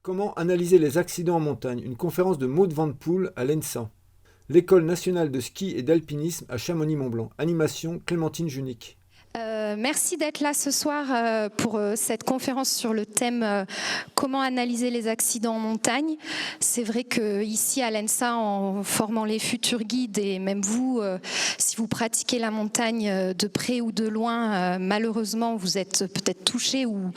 Comment analyser les accidents en montagne? Une conférence de Maud Van Poel à l'ENSA. L'École nationale de ski et d'alpinisme à Chamonix-Mont-Blanc. Animation Clémentine Junique. Merci d'être là ce soir pour cette conférence sur le thème comment analyser les accidents en montagne. C'est vrai qu'ici à l'ENSA, en formant les futurs guides et même vous, si vous pratiquez la montagne de près ou de loin, malheureusement vous êtes peut-être touché ou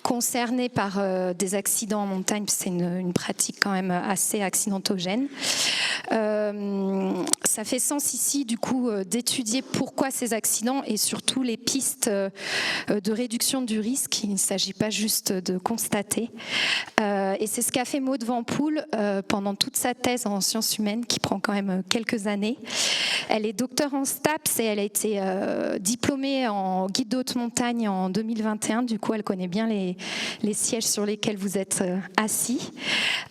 concerné par des accidents en montagne. C'est une pratique quand même assez accidentogène. Ça fait sens ici du coup d'étudier pourquoi ces accidents et surtout les pistes de réduction du risque. Il ne s'agit pas juste de constater. Et c'est ce qu'a fait Maud Van Poel pendant toute sa thèse en sciences humaines, qui prend quand même quelques années. Elle est docteure en STAPS et elle a été diplômée en guide de haute montagne en 2021. Du coup, elle connaît bien les sièges sur lesquels vous êtes assis.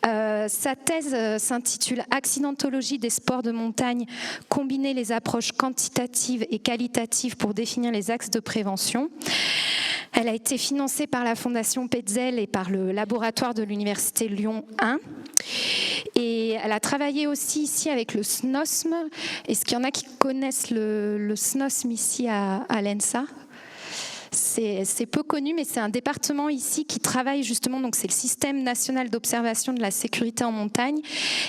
Sa thèse s'intitule « Accidentologie des sports de montagne, combiner les approches quantitatives et qualitatives pour définir les axes de prévention ». Elle a été financée par la Fondation Petzel et par le laboratoire de l'Université Lyon 1. Et elle a travaillé aussi ici avec le SNOSM. Est-ce qu'il y en a qui connaissent le SNOSM ici à l'ENSA ? C'est peu connu, mais c'est un département ici qui travaille justement, donc c'est le système national d'observation de la sécurité en montagne,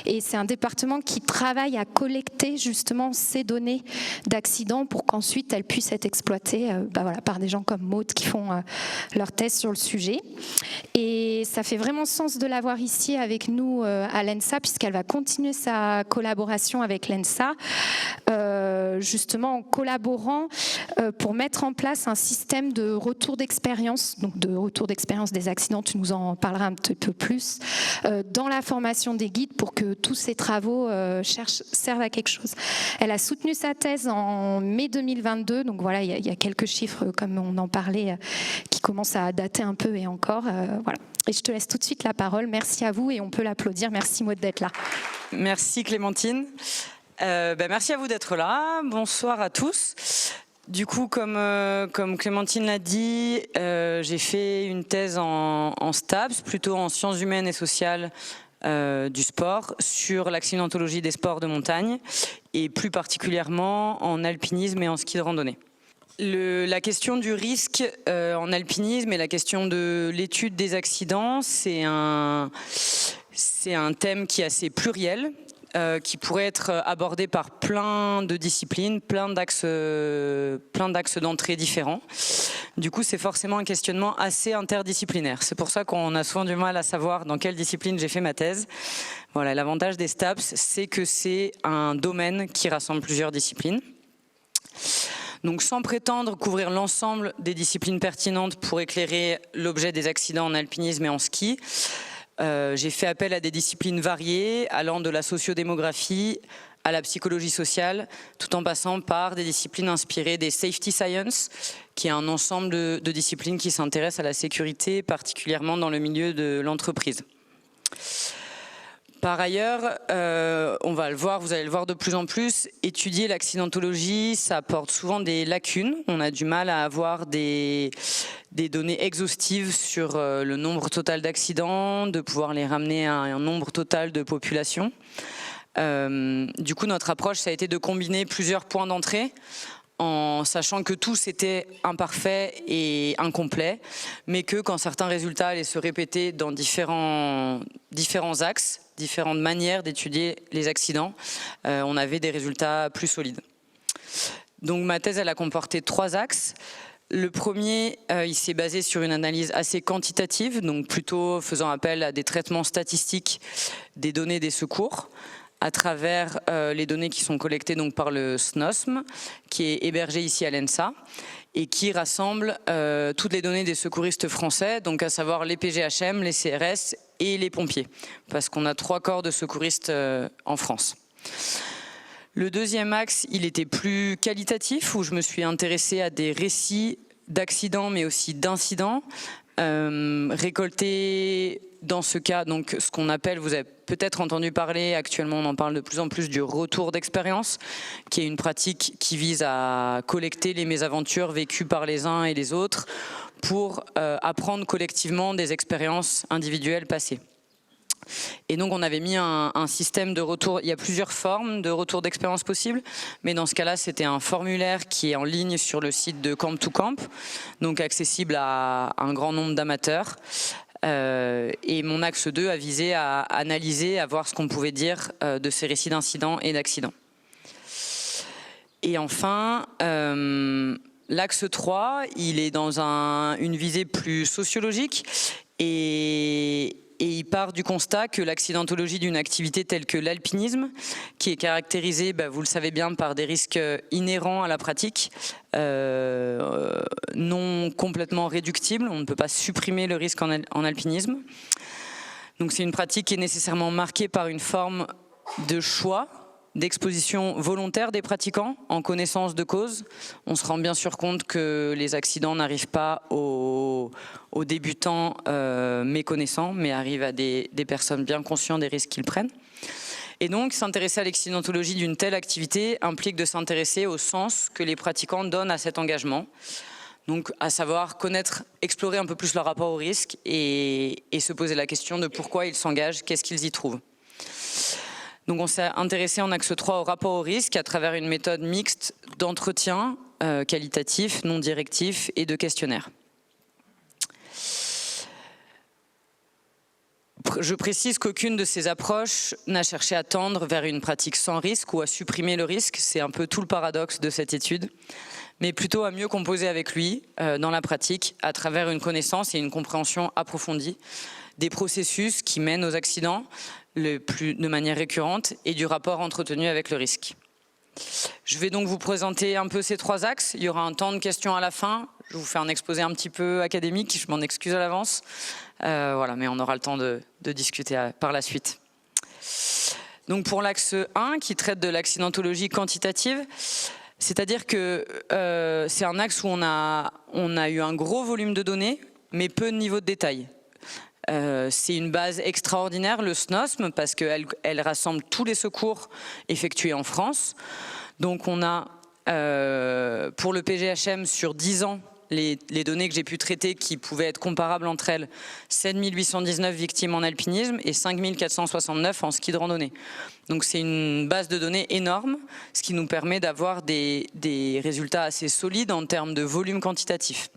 et c'est un département qui travaille à collecter justement ces données d'accidents pour qu'ensuite elles puissent être exploitées par des gens comme Maud qui font leur thèse sur le sujet. Et ça fait vraiment sens de l'avoir ici avec nous à l'ENSA, puisqu'elle va continuer sa collaboration avec l'ENSA, justement en collaborant pour mettre en place un système de retour d'expérience, donc de retour d'expérience des accidents, tu nous en parleras un petit peu plus, dans la formation des guides pour que tous ces travaux servent à quelque chose. Elle a soutenu sa thèse en mai 2022, donc voilà, il y a quelques chiffres, comme on en parlait, qui commencent à dater un peu et encore. Voilà. Et je te laisse tout de suite la parole. Merci à vous et on peut l'applaudir. Merci Maud d'être là. Merci Clémentine. Merci à vous d'être là. Bonsoir à tous. Du coup, comme Clémentine l'a dit, j'ai fait une thèse en STAPS, plutôt en sciences humaines et sociales du sport, sur l'accidentologie des sports de montagne, et plus particulièrement en alpinisme et en ski de randonnée. La question du risque en alpinisme et la question de l'étude des accidents, c'est un thème qui est assez pluriel, qui pourrait être abordé par plein de disciplines, plein d'axes d'entrée différents. Du coup, c'est forcément un questionnement assez interdisciplinaire. C'est pour ça qu'on a souvent du mal à savoir dans quelle discipline j'ai fait ma thèse. Voilà, l'avantage des STAPS, c'est que c'est un domaine qui rassemble plusieurs disciplines. Donc, sans prétendre couvrir l'ensemble des disciplines pertinentes pour éclairer l'objet des accidents en alpinisme et en ski, j'ai fait appel à des disciplines variées, allant de la sociodémographie à la psychologie sociale, tout en passant par des disciplines inspirées des safety science, qui est un ensemble de disciplines qui s'intéressent à la sécurité, particulièrement dans le milieu de l'entreprise. Par ailleurs, on va le voir, vous allez le voir de plus en plus, étudier l'accidentologie, ça apporte souvent des lacunes. On a du mal à avoir des données exhaustives sur le nombre total d'accidents, de pouvoir les ramener à un nombre total de population. Du coup, notre approche, ça a été de combiner plusieurs points d'entrée, en sachant que tous étaient imparfaits et incomplets, mais que quand certains résultats allaient se répéter dans différents axes, différentes manières d'étudier les accidents, on avait des résultats plus solides. Donc ma thèse, elle a comporté 3 axes. Le premier, il s'est basé sur une analyse assez quantitative, donc plutôt faisant appel à des traitements statistiques des données des secours, à travers les données qui sont collectées donc par le SNOSM, qui est hébergé ici à l'ENSA, et qui rassemble toutes les données des secouristes français, donc à savoir les PGHM, les CRS et les pompiers, parce qu'on a 3 corps de secouristes en France. Le deuxième axe, il était plus qualitatif, où je me suis intéressée à des récits d'accidents, mais aussi d'incidents, récoltés dans ce cas, donc ce qu'on appelle, vous avez peut-être entendu parler, actuellement on en parle de plus en plus, du retour d'expérience, qui est une pratique qui vise à collecter les mésaventures vécues par les uns et les autres pour apprendre collectivement des expériences individuelles passées. Et donc on avait mis un système de retour, il y a plusieurs formes de retour d'expérience possibles, mais dans ce cas-là c'était un formulaire qui est en ligne sur le site de Camp to Camp, donc accessible à un grand nombre d'amateurs. Et mon axe 2 a visé à analyser, à voir ce qu'on pouvait dire de ces récits d'incidents et d'accidents. Et enfin, l'axe 3, il est dans une visée plus sociologique et il part du constat que l'accidentologie d'une activité telle que l'alpinisme, qui est caractérisée, vous le savez bien, par des risques inhérents à la pratique, non complètement réductibles, on ne peut pas supprimer le risque en alpinisme. Donc c'est une pratique qui est nécessairement marquée par une forme de choix, d'exposition volontaire des pratiquants en connaissance de cause. On se rend bien sûr compte que les accidents n'arrivent pas aux débutants méconnaissants, mais arrivent à des personnes bien conscientes des risques qu'ils prennent. Et donc, s'intéresser à l'accidentologie d'une telle activité implique de s'intéresser au sens que les pratiquants donnent à cet engagement. Donc, à savoir connaître, explorer un peu plus leur rapport au risque et se poser la question de pourquoi ils s'engagent, qu'est-ce qu'ils y trouvent. Donc on s'est intéressé en axe 3 au rapport au risque à travers une méthode mixte d'entretien qualitatif, non directif et de questionnaire. Je précise qu'aucune de ces approches n'a cherché à tendre vers une pratique sans risque ou à supprimer le risque, c'est un peu tout le paradoxe de cette étude, mais plutôt à mieux composer avec lui dans la pratique à travers une connaissance et une compréhension approfondie des processus qui mènent aux accidents de manière récurrente et du rapport entretenu avec le risque. Je vais donc vous présenter un peu ces 3 axes. Il y aura un temps de questions à la fin. Je vous fais un exposé un petit peu académique, je m'en excuse à l'avance. Voilà, mais on aura le temps de discuter par la suite. Donc pour l'axe 1, qui traite de l'accidentologie quantitative, c'est-à-dire que c'est un axe où on a eu un gros volume de données, mais peu de niveau de détail. C'est une base extraordinaire, le SNOSM, parce qu'elle rassemble tous les secours effectués en France. Donc on a, pour le PGHM, sur 10 ans, les données que j'ai pu traiter qui pouvaient être comparables entre elles, 7 819 victimes en alpinisme et 5 469 en ski de randonnée. Donc c'est une base de données énorme, ce qui nous permet d'avoir des résultats assez solides en termes de volume quantitatif.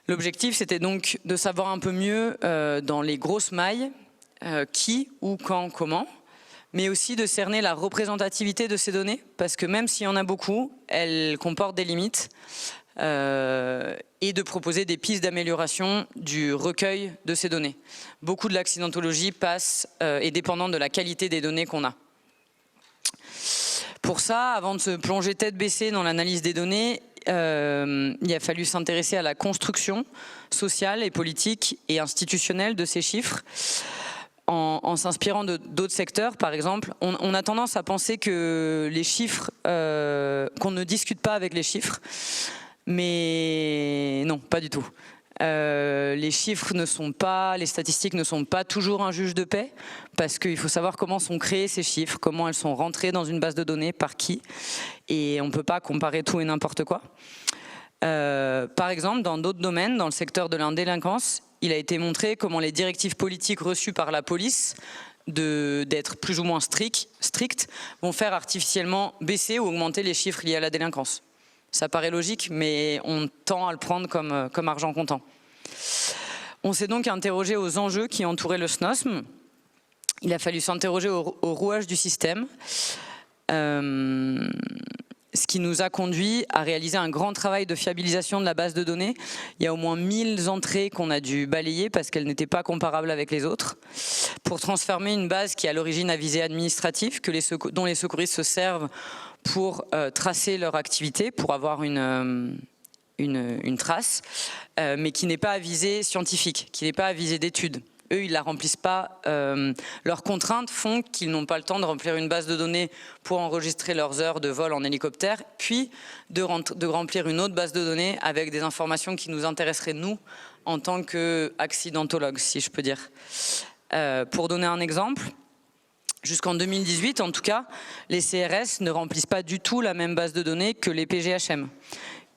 L'objectif, c'était donc de savoir un peu mieux dans les grosses mailles qui, où, quand, comment, mais aussi de cerner la représentativité de ces données, parce que même s'il y en a beaucoup, elles comportent des limites, et de proposer des pistes d'amélioration du recueil de ces données. Beaucoup de l'accidentologie est dépendante de la qualité des données qu'on a. Pour ça, avant de se plonger tête baissée dans l'analyse des données, il a fallu s'intéresser à la construction sociale et politique et institutionnelle de ces chiffres en s'inspirant d'autres secteurs. Par exemple, on a tendance à penser que les chiffres, qu'on ne discute pas avec les chiffres, mais non, pas du tout. Les chiffres les statistiques ne sont pas toujours un juge de paix, parce qu'il faut savoir comment sont créés ces chiffres, comment elles sont rentrées dans une base de données, par qui, et on ne peut pas comparer tout et n'importe quoi. Par exemple, dans d'autres domaines, dans le secteur de la délinquance, il a été montré comment les directives politiques reçues par la police d'être plus ou moins strictes vont faire artificiellement baisser ou augmenter les chiffres liés à la délinquance. Ça paraît logique, mais on tend à le prendre comme argent comptant. On s'est donc interrogé aux enjeux qui entouraient le SNOSM. Il a fallu s'interroger au rouage du système, ce qui nous a conduit à réaliser un grand travail de fiabilisation de la base de données. Il y a au moins 1000 entrées qu'on a dû balayer parce qu'elles n'étaient pas comparables avec les autres, pour transformer une base qui à l'origine a visée administrative, dont les secouristes se servent pour tracer leur activité, pour avoir une trace, mais qui n'est pas à visée scientifique, qui n'est pas à visée d'études. Eux, ils ne la remplissent pas. Leurs contraintes font qu'ils n'ont pas le temps de remplir une base de données pour enregistrer leurs heures de vol en hélicoptère, puis de remplir une autre base de données avec des informations qui nous intéresseraient, nous, en tant qu'accidentologues, si je peux dire. Pour donner un exemple, jusqu'en 2018, en tout cas, les CRS ne remplissent pas du tout la même base de données que les PGHM,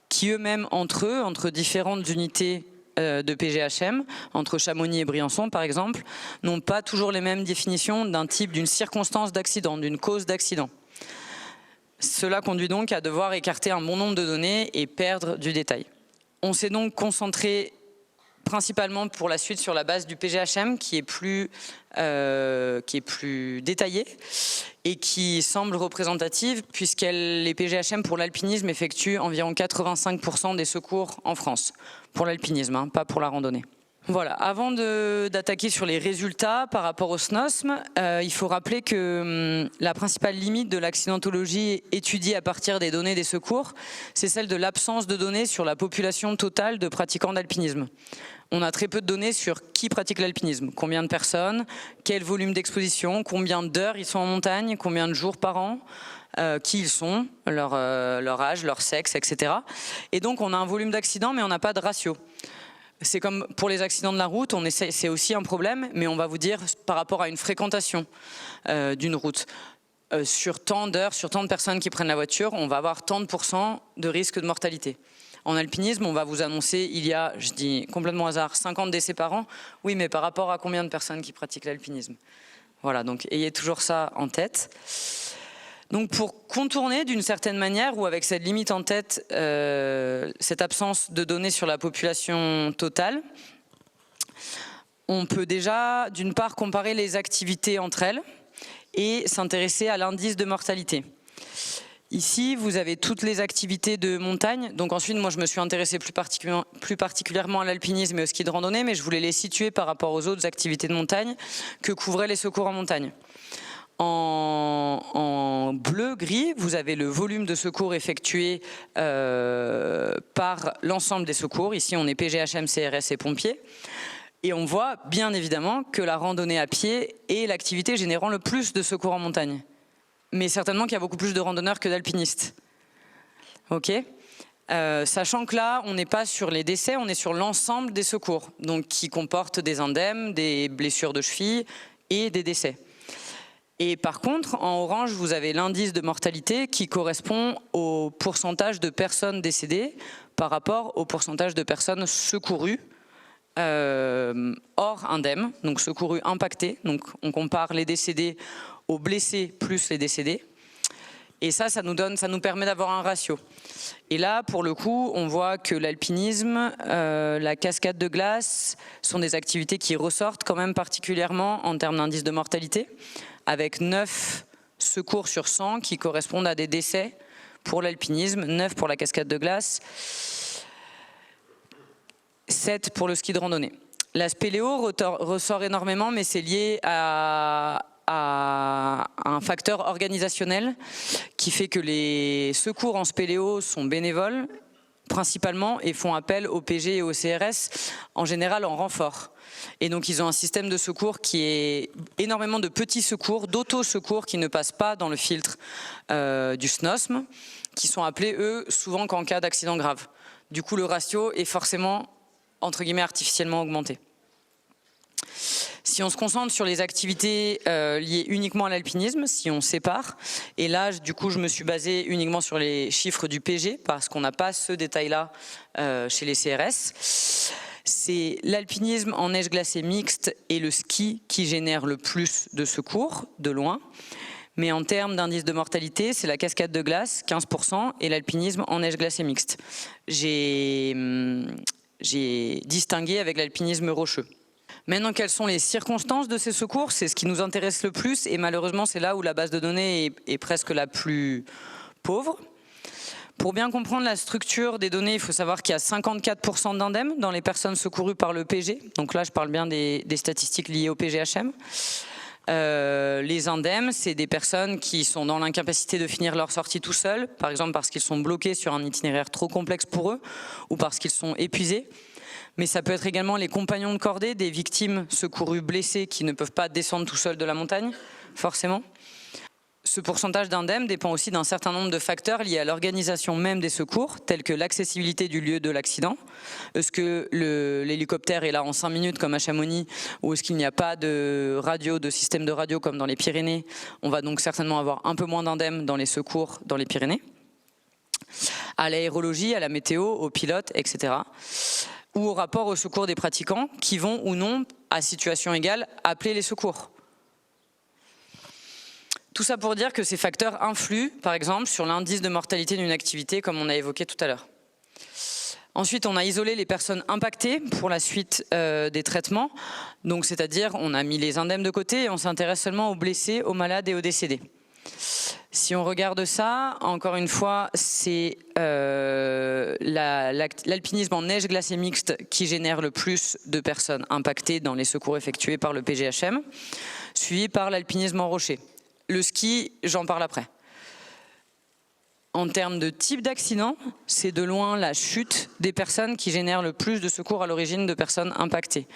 qui eux-mêmes, entre différentes unités de PGHM, entre Chamonix et Briançon par exemple, n'ont pas toujours les mêmes définitions d'un type, d'une circonstance d'accident, d'une cause d'accident. Cela conduit donc à devoir écarter un bon nombre de données et perdre du détail. On s'est donc concentré principalement pour la suite sur la base du PGHM qui est plus détaillée et qui semble représentative puisque les PGHM pour l'alpinisme effectuent environ 85% des secours en France, pour l'alpinisme, hein, pas pour la randonnée. Voilà, avant d'attaquer sur les résultats par rapport au SNOSM, il faut rappeler que la principale limite de l'accidentologie étudiée à partir des données des secours, c'est celle de l'absence de données sur la population totale de pratiquants d'alpinisme. On a très peu de données sur qui pratique l'alpinisme, combien de personnes, quel volume d'exposition, combien d'heures ils sont en montagne, combien de jours par an, qui ils sont, leur âge, leur sexe, etc. Et donc on a un volume d'accidents mais on n'a pas de ratio. C'est comme pour les accidents de la route, c'est aussi un problème, mais on va vous dire par rapport à une fréquentation d'une route. Sur tant d'heures, sur tant de personnes qui prennent la voiture, on va avoir tant de pourcents de risque de mortalité. En alpinisme, on va vous annoncer, il y a, je dis complètement au hasard, 50 décès par an. Oui, mais par rapport à combien de personnes qui pratiquent l'alpinisme? Voilà, donc ayez toujours ça en tête. Donc pour contourner d'une certaine manière ou avec cette limite en tête, cette absence de données sur la population totale, on peut déjà d'une part comparer les activités entre elles et s'intéresser à l'indice de mortalité. Ici, vous avez toutes les activités de montagne. Donc ensuite, moi, je me suis intéressée plus particulièrement à l'alpinisme et au ski de randonnée, mais je voulais les situer par rapport aux autres activités de montagne que couvraient les secours en montagne. En bleu-gris, vous avez le volume de secours effectué par l'ensemble des secours. Ici, on est PGHM, CRS et pompiers. Et on voit bien évidemment que la randonnée à pied est l'activité générant le plus de secours en montagne. Mais certainement qu'il y a beaucoup plus de randonneurs que d'alpinistes. Ok ? Sachant que là, on n'est pas sur les décès, on est sur l'ensemble des secours, donc qui comportent des indemnes, des blessures de cheville et des décès. Et par contre, en orange, vous avez l'indice de mortalité qui correspond au pourcentage de personnes décédées par rapport au pourcentage de personnes secourues hors indemne, donc secourues impactées. Donc on compare les décédés aux blessés plus les décédés. Et ça nous permet d'avoir un ratio. Et là, pour le coup, on voit que l'alpinisme, la cascade de glace sont des activités qui ressortent quand même particulièrement en termes d'indice de mortalité, avec 9 secours sur 100 qui correspondent à des décès pour l'alpinisme, 9 pour la cascade de glace, 7 pour le ski de randonnée. La spéléo ressort énormément, mais c'est lié à un facteur organisationnel qui fait que les secours en spéléo sont bénévoles principalement et font appel au PG et au CRS en général en renfort. Et donc ils ont un système de secours qui est énormément de petits secours, d'auto-secours qui ne passent pas dans le filtre du SNOSM, qui sont appelés eux souvent qu'en cas d'accident grave. Du coup le ratio est forcément entre guillemets artificiellement augmenté. Si on se concentre sur les activités liées uniquement à l'alpinisme, si on sépare, et là du coup je me suis basée uniquement sur les chiffres du PG parce qu'on n'a pas ce détail-là chez les CRS, c'est l'alpinisme en neige glacée mixte et le ski qui génèrent le plus de secours, de loin. Mais en termes d'indice de mortalité, c'est la cascade de glace, 15%, et l'alpinisme en neige glacée mixte. J'ai distingué avec l'alpinisme rocheux. Maintenant, quelles sont les circonstances de ces secours? C'est ce qui nous intéresse le plus et malheureusement, c'est là où la base de données est presque la plus pauvre. Pour bien comprendre la structure des données, il faut savoir qu'il y a 54% d'indemnes dans les personnes secourues par le PG. Donc là, je parle bien des statistiques liées au PGHM. Les indemnes, c'est des personnes qui sont dans l'incapacité de finir leur sortie tout seuls, par exemple parce qu'ils sont bloqués sur un itinéraire trop complexe pour eux ou parce qu'ils sont épuisés. Mais ça peut être également les compagnons de cordée des victimes secourues blessées qui ne peuvent pas descendre tout seuls de la montagne, forcément. Ce pourcentage d'indemnes dépend aussi d'un certain nombre de facteurs liés à l'organisation même des secours, tels que l'accessibilité du lieu de l'accident. Est-ce que l'hélicoptère est là en 5 minutes comme à Chamonix, ou est-ce qu'il n'y a pas de radio, de système de radio comme dans les Pyrénées? On va donc certainement avoir un peu moins d'indemnes dans les secours dans les Pyrénées. À l'aérologie, à la météo, aux pilotes, etc. ou au rapport au secours des pratiquants qui vont ou non, à situation égale, appeler les secours. Tout ça pour dire que ces facteurs influent, par exemple, sur l'indice de mortalité d'une activité, comme on a évoqué tout à l'heure. Ensuite, on a isolé les personnes impactées pour la suite des traitements. Donc, c'est-à-dire, on a mis les indemnes de côté et on s'intéresse seulement aux blessés, aux malades et aux décédés. Si on regarde ça, encore une fois, c'est l'alpinisme en neige glacée mixte qui génère le plus de personnes impactées dans les secours effectués par le PGHM, suivi par l'alpinisme en rocher. Le ski, j'en parle après. En termes de type d'accident, c'est de loin la chute des personnes qui génèrent le plus de secours à l'origine de personnes impactées.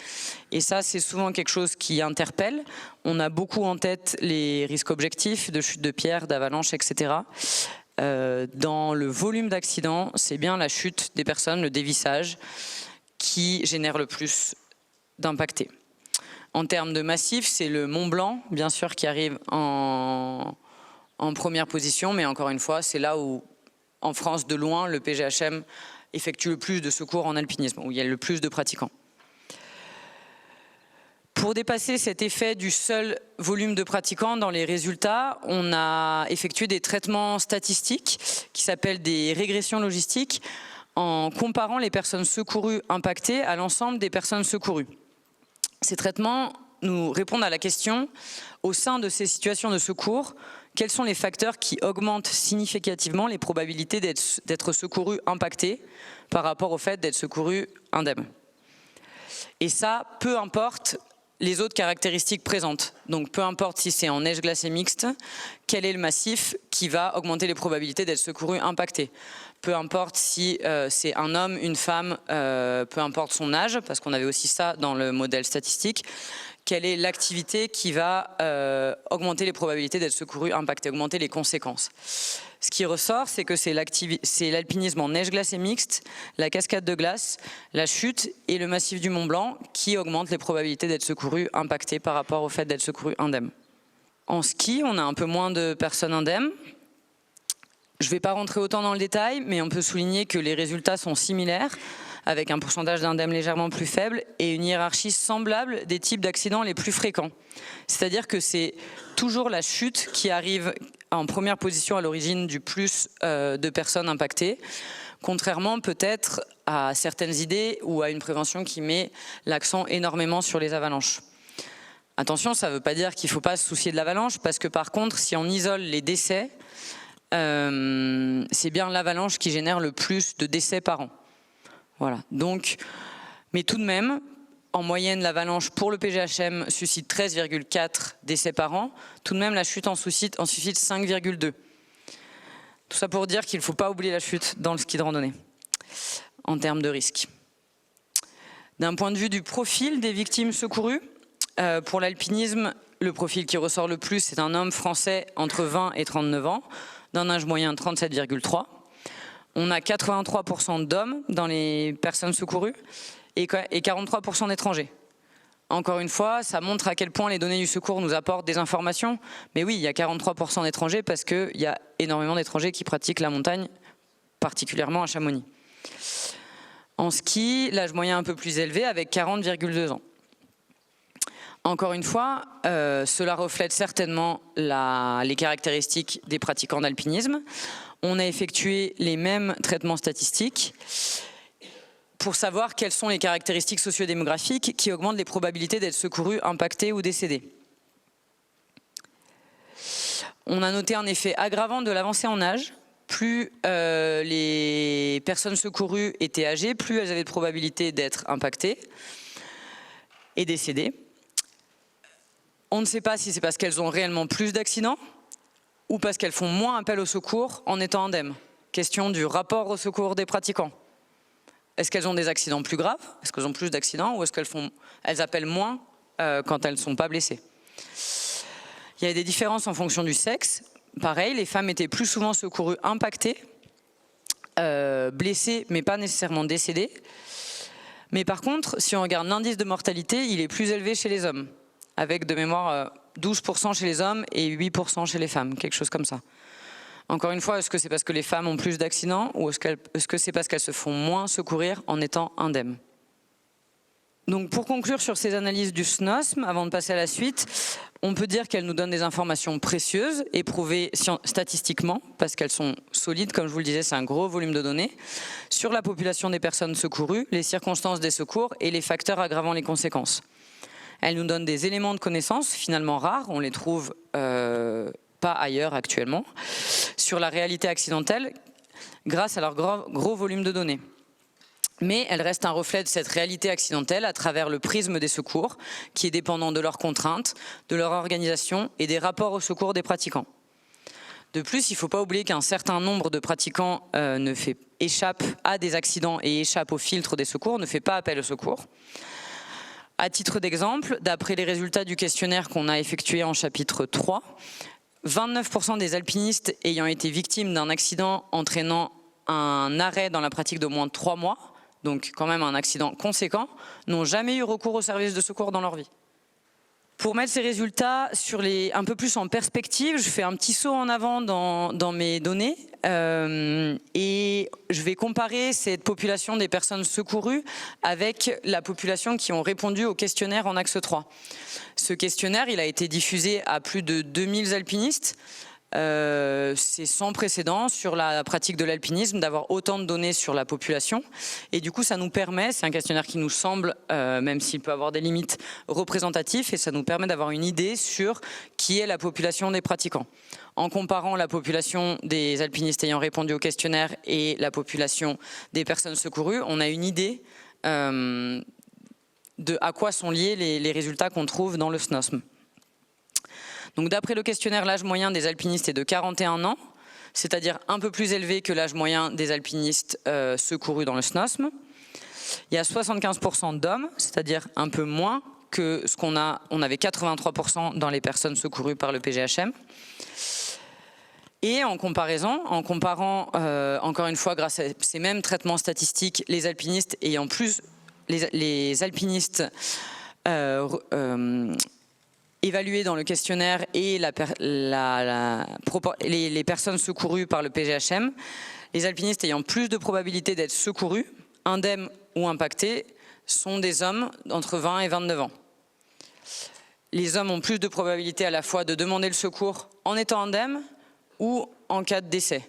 Et ça, c'est souvent quelque chose qui interpelle. On a beaucoup en tête les risques objectifs de chute de pierres, d'avalanches, etc. Dans le volume d'accidents, c'est bien la chute des personnes, le dévissage, qui génère le plus d'impactés. En termes de massif, c'est le Mont Blanc, bien sûr, qui arrive en première position, mais encore une fois, c'est là où, en France, de loin, le PGHM effectue le plus de secours en alpinisme, où il y a le plus de pratiquants. Pour dépasser cet effet du seul volume de pratiquants dans les résultats, on a effectué des traitements statistiques qui s'appellent des régressions logistiques en comparant les personnes secourues impactées à l'ensemble des personnes secourues. Ces traitements nous répondent à la question, au sein de ces situations de secours, quels sont les facteurs qui augmentent significativement les probabilités d'être secouru impacté par rapport au fait d'être secouru indemne. Et ça, peu importe les autres caractéristiques présentes. Donc peu importe si c'est en neige glacée mixte, quel est le massif qui va augmenter les probabilités d'être secouru impacté. Peu importe si c'est un homme, une femme, peu importe son âge, parce qu'on avait aussi ça dans le modèle statistique, quelle est l'activité qui va augmenter les probabilités d'être secouru impacté, augmenter les conséquences. Ce qui ressort, c'est que c'est l'alpinisme en neige glacée mixte, la cascade de glace, la chute et le massif du Mont Blanc qui augmentent les probabilités d'être secouru impacté par rapport au fait d'être secouru indemne. En ski, on a un peu moins de personnes indemnes. Je ne vais pas rentrer autant dans le détail, mais on peut souligner que les résultats sont similaires, avec un pourcentage d'indemnes légèrement plus faible et une hiérarchie semblable des types d'accidents les plus fréquents. C'est-à-dire que c'est toujours la chute qui arrive en première position à l'origine du plus de personnes impactées, contrairement peut-être à certaines idées ou à une prévention qui met l'accent énormément sur les avalanches. Attention, ça ne veut pas dire qu'il ne faut pas se soucier de l'avalanche, parce que par contre, si on isole les décès, c'est bien l'avalanche qui génère le plus de décès par an. Voilà. Donc, mais tout de même, en moyenne, l'avalanche pour le PGHM suscite 13,4 décès par an. Tout de même, la chute en suscite 5,2. Tout ça pour dire qu'il ne faut pas oublier la chute dans le ski de randonnée, en termes de risque. D'un point de vue du profil des victimes secourues, pour l'alpinisme, le profil qui ressort le plus, c'est un homme français entre 20 et 39 ans, d'un âge moyen de 37,3. On a 83% d'hommes dans les personnes secourues et 43% d'étrangers. Encore une fois, ça montre à quel point les données du secours nous apportent des informations. Mais oui, il y a 43% d'étrangers parce qu'il y a énormément d'étrangers qui pratiquent la montagne, particulièrement à Chamonix. En ski, l'âge moyen un peu plus élevé avec 40,2 ans. Encore une fois, cela reflète certainement les caractéristiques des pratiquants d'alpinisme. On a effectué les mêmes traitements statistiques pour savoir quelles sont les caractéristiques sociodémographiques qui augmentent les probabilités d'être secouru, impacté ou décédé. On a noté un effet aggravant de l'avancée en âge. Plus les personnes secourues étaient âgées, plus elles avaient de probabilité d'être impactées et décédées. On ne sait pas si c'est parce qu'elles ont réellement plus d'accidents ou parce qu'elles font moins appel au secours en étant indemnes. Question du rapport au secours des pratiquants. Est-ce qu'elles ont des accidents plus graves? Est-ce qu'elles ont plus d'accidents? Ou est-ce qu'elles appellent moins quand elles ne sont pas blessées? Il y a des différences en fonction du sexe. Pareil, les femmes étaient plus souvent secourues impactées, blessées mais pas nécessairement décédées. Mais par contre, si on regarde l'indice de mortalité, il est plus élevé chez les hommes, avec de mémoire 12% chez les hommes et 8% chez les femmes, quelque chose comme ça. Encore une fois, est-ce que c'est parce que les femmes ont plus d'accidents ou est-ce que c'est parce qu'elles se font moins secourir en étant indemnes? Donc pour conclure sur ces analyses du SNOSM, avant de passer à la suite, on peut dire qu'elles nous donnent des informations précieuses et prouvées statistiquement, parce qu'elles sont solides, comme je vous le disais, c'est un gros volume de données, sur la population des personnes secourues, les circonstances des secours et les facteurs aggravant les conséquences. Elles nous donnent des éléments de connaissance finalement rares, on les trouve pas ailleurs actuellement, sur la réalité accidentelle grâce à leur gros volume de données. Mais elles restent un reflet de cette réalité accidentelle à travers le prisme des secours, qui est dépendant de leurs contraintes, de leur organisation et des rapports au secours des pratiquants. De plus, il ne faut pas oublier qu'un certain nombre de pratiquants échappent à des accidents et échappent au filtre des secours, ne fait pas appel au secours. À titre d'exemple, d'après les résultats du questionnaire qu'on a effectué en chapitre 3, 29% des alpinistes ayant été victimes d'un accident entraînant un arrêt dans la pratique d'au moins 3 mois, donc quand même un accident conséquent, n'ont jamais eu recours aux services de secours dans leur vie. Pour mettre ces résultats un peu plus en perspective, je fais un petit saut en avant dans mes données et je vais comparer cette population des personnes secourues avec la population qui ont répondu au questionnaire en axe 3. Ce questionnaire, il a été diffusé à plus de 2000 alpinistes. C'est sans précédent sur la pratique de l'alpinisme d'avoir autant de données sur la population et du coup ça nous permet, c'est un questionnaire qui nous semble, même s'il peut avoir des limites, représentatif et ça nous permet d'avoir une idée sur qui est la population des pratiquants. En comparant la population des alpinistes ayant répondu au questionnaire et la population des personnes secourues, on a une idée de à quoi sont liés les résultats qu'on trouve dans le SNOSM. Donc d'après le questionnaire, l'âge moyen des alpinistes est de 41 ans, c'est-à-dire un peu plus élevé que l'âge moyen des alpinistes secourus dans le SNOSM. Il y a 75% d'hommes, c'est-à-dire un peu moins que ce qu'on a. On avait 83% dans les personnes secourues par le PGHM. Et en comparant, encore une fois, grâce à ces mêmes traitements statistiques, les alpinistes ayant plus... Les alpinistes... évalués dans le questionnaire et les personnes secourues par le PGHM, les alpinistes ayant plus de probabilité d'être secourus, indemnes ou impactés, sont des hommes entre 20 et 29 ans. Les hommes ont plus de probabilité à la fois de demander le secours en étant indemnes ou en cas de décès.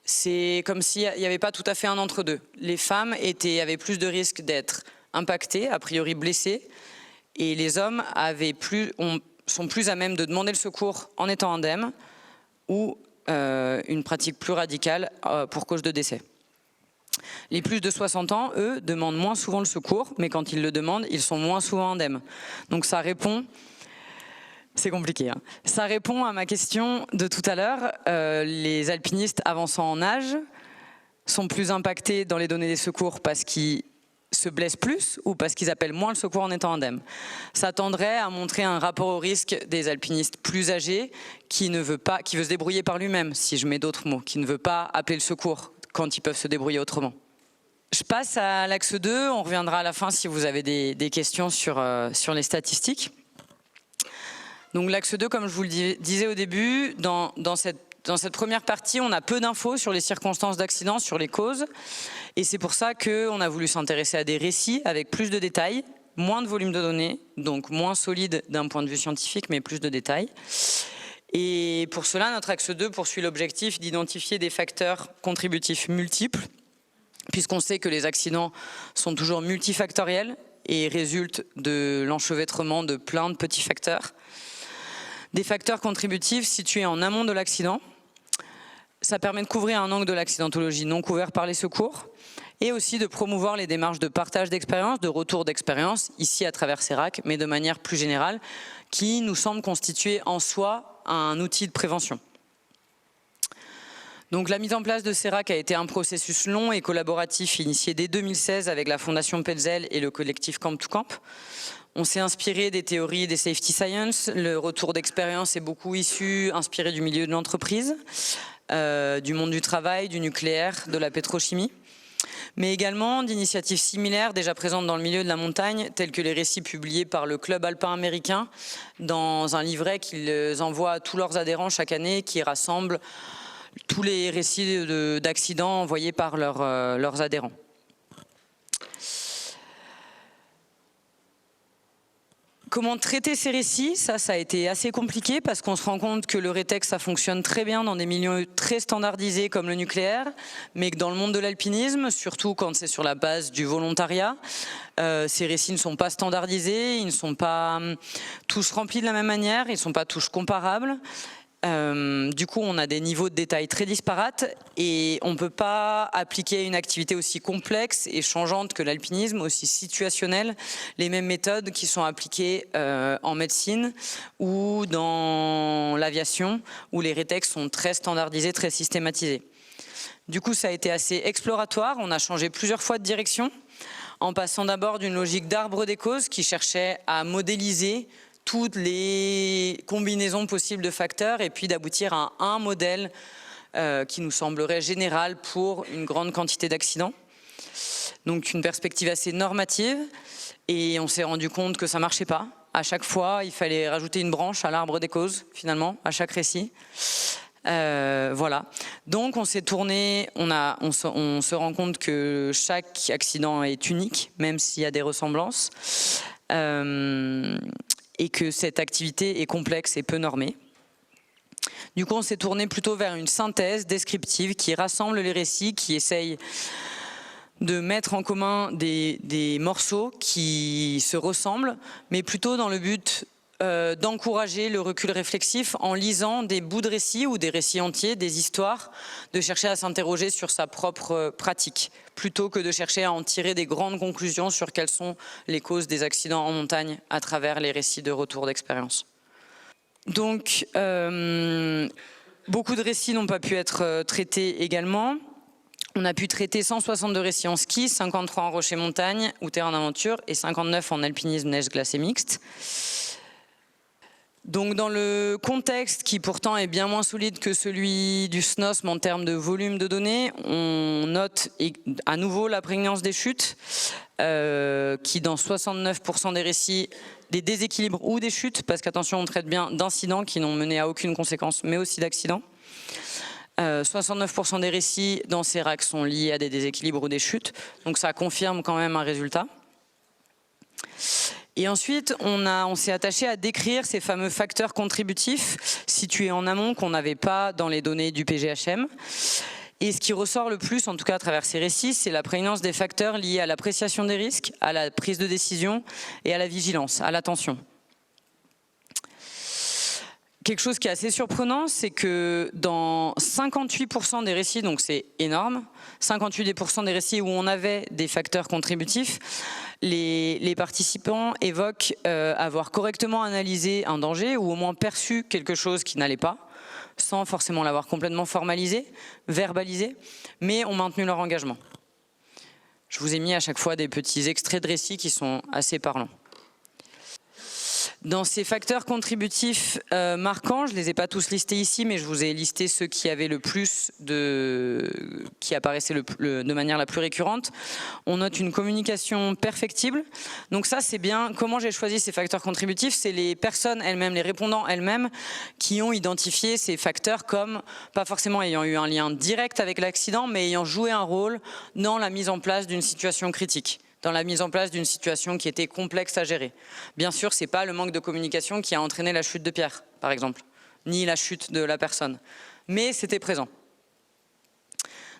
C'est comme s'il n'y avait pas tout à fait un entre-deux. Les femmes avaient plus de risques d'être impactées, a priori blessées, et les hommes sont plus à même de demander le secours en étant indemnes ou une pratique plus radicale pour cause de décès. Les plus de 60 ans, eux, demandent moins souvent le secours, mais quand ils le demandent, ils sont moins souvent indemnes. Donc ça répond... C'est compliqué, hein. Ça répond à ma question de tout à l'heure. Les alpinistes avançant en âge sont plus impactés dans les données des secours parce qu'ils se blessent plus ou parce qu'ils appellent moins le secours en étant indemnes. Ça tendrait à montrer un rapport au risque des alpinistes plus âgés qui veut se débrouiller par lui-même, si je mets d'autres mots, qui ne veut pas appeler le secours quand ils peuvent se débrouiller autrement. Je passe à l'axe 2, on reviendra à la fin si vous avez des questions sur les statistiques. Donc l'axe 2, comme je vous le disais au début, dans cette première partie, on a peu d'infos sur les circonstances d'accident, sur les causes. Et c'est pour ça qu'on a voulu s'intéresser à des récits avec plus de détails, moins de volume de données, donc moins solide d'un point de vue scientifique, mais plus de détails. Et pour cela, notre axe 2 poursuit l'objectif d'identifier des facteurs contributifs multiples, puisqu'on sait que les accidents sont toujours multifactoriels et résultent de l'enchevêtrement de plein de petits facteurs. Des facteurs contributifs situés en amont de l'accident. Ça permet de couvrir un angle de l'accidentologie non couvert par les secours et aussi de promouvoir les démarches de partage d'expérience, de retour d'expérience, ici à travers CERAC, mais de manière plus générale, qui nous semble constituer en soi un outil de prévention. Donc la mise en place de CERAC a été un processus long et collaboratif initié dès 2016 avec la Fondation Petzel et le collectif Camp to Camp. On s'est inspiré des théories des safety science, le retour d'expérience est beaucoup inspiré du milieu de l'entreprise, du monde du travail, du nucléaire, de la pétrochimie, mais également d'initiatives similaires déjà présentes dans le milieu de la montagne, telles que les récits publiés par le Club alpin américain dans un livret qu'ils envoient à tous leurs adhérents chaque année qui rassemble tous les récits d'accidents envoyés par leurs adhérents. Comment traiter ces récits? Ça a été assez compliqué parce qu'on se rend compte que le rétexte, ça fonctionne très bien dans des milieux très standardisés comme le nucléaire, mais que dans le monde de l'alpinisme, surtout quand c'est sur la base du volontariat, ces récits ne sont pas standardisés, ils ne sont pas tous remplis de la même manière, ils ne sont pas tous comparables. Du coup, on a des niveaux de détail très disparates et on ne peut pas appliquer une activité aussi complexe et changeante que l'alpinisme, aussi situationnelle, les mêmes méthodes qui sont appliquées en médecine ou dans l'aviation, où les rétextes sont très standardisés, très systématisés. Du coup, ça a été assez exploratoire, on a changé plusieurs fois de direction, en passant d'abord d'une logique d'arbre des causes qui cherchait à modéliser toutes les combinaisons possibles de facteurs et puis d'aboutir à un modèle qui nous semblerait général pour une grande quantité d'accidents. Donc une perspective assez normative et on s'est rendu compte que ça ne marchait pas. À chaque fois, il fallait rajouter une branche à l'arbre des causes, finalement, à chaque récit. Voilà. Donc on s'est tourné, on se rend compte que chaque accident est unique, même s'il y a des ressemblances. Et que cette activité est complexe et peu normée. Du coup, on s'est tourné plutôt vers une synthèse descriptive qui rassemble les récits, qui essaye de mettre en commun des morceaux qui se ressemblent, mais plutôt dans le but d'encourager le recul réflexif en lisant des bouts de récits ou des récits entiers, des histoires, de chercher à s'interroger sur sa propre pratique, plutôt que de chercher à en tirer des grandes conclusions sur quelles sont les causes des accidents en montagne à travers les récits de retour d'expérience. Donc, beaucoup de récits n'ont pas pu être traités également. On a pu traiter 162 récits en ski, 53 en rocher-montagne ou terrain d'aventure et 59 en alpinisme neige glacée mixte. Donc dans le contexte qui pourtant est bien moins solide que celui du SNOSM en termes de volume de données, on note à nouveau la prégnance des chutes qui dans 69% des récits, des déséquilibres ou des chutes, parce qu'attention on traite bien d'incidents qui n'ont mené à aucune conséquence mais aussi d'accidents. 69% des récits dans ces racks sont liés à des déséquilibres ou des chutes, donc ça confirme quand même un résultat. Et ensuite, on s'est attaché à décrire ces fameux facteurs contributifs situés en amont qu'on n'avait pas dans les données du PGHM. Et ce qui ressort le plus, en tout cas à travers ces récits, c'est la prégnance des facteurs liés à l'appréciation des risques, à la prise de décision et à la vigilance, à l'attention. Quelque chose qui est assez surprenant, c'est que dans 58% des récits, donc c'est énorme, 58% des récits où on avait des facteurs contributifs, les participants évoquent avoir correctement analysé un danger ou au moins perçu quelque chose qui n'allait pas, sans forcément l'avoir complètement formalisé, verbalisé, mais ont maintenu leur engagement. Je vous ai mis à chaque fois des petits extraits de récits qui sont assez parlants. Dans ces facteurs contributifs marquants, je ne les ai pas tous listés ici, mais je vous ai listé ceux qui avaient le plus qui apparaissaient de manière la plus récurrente. On note une communication perfectible. Donc ça, c'est bien. Comment j'ai choisi ces facteurs contributifs? C'est les personnes elles-mêmes, les répondants elles-mêmes, qui ont identifié ces facteurs comme, pas forcément ayant eu un lien direct avec l'accident, mais ayant joué un rôle dans la mise en place d'une situation critique, dans la mise en place d'une situation qui était complexe à gérer. Bien sûr, ce n'est pas le manque de communication qui a entraîné la chute de Pierre, par exemple, ni la chute de la personne, mais c'était présent.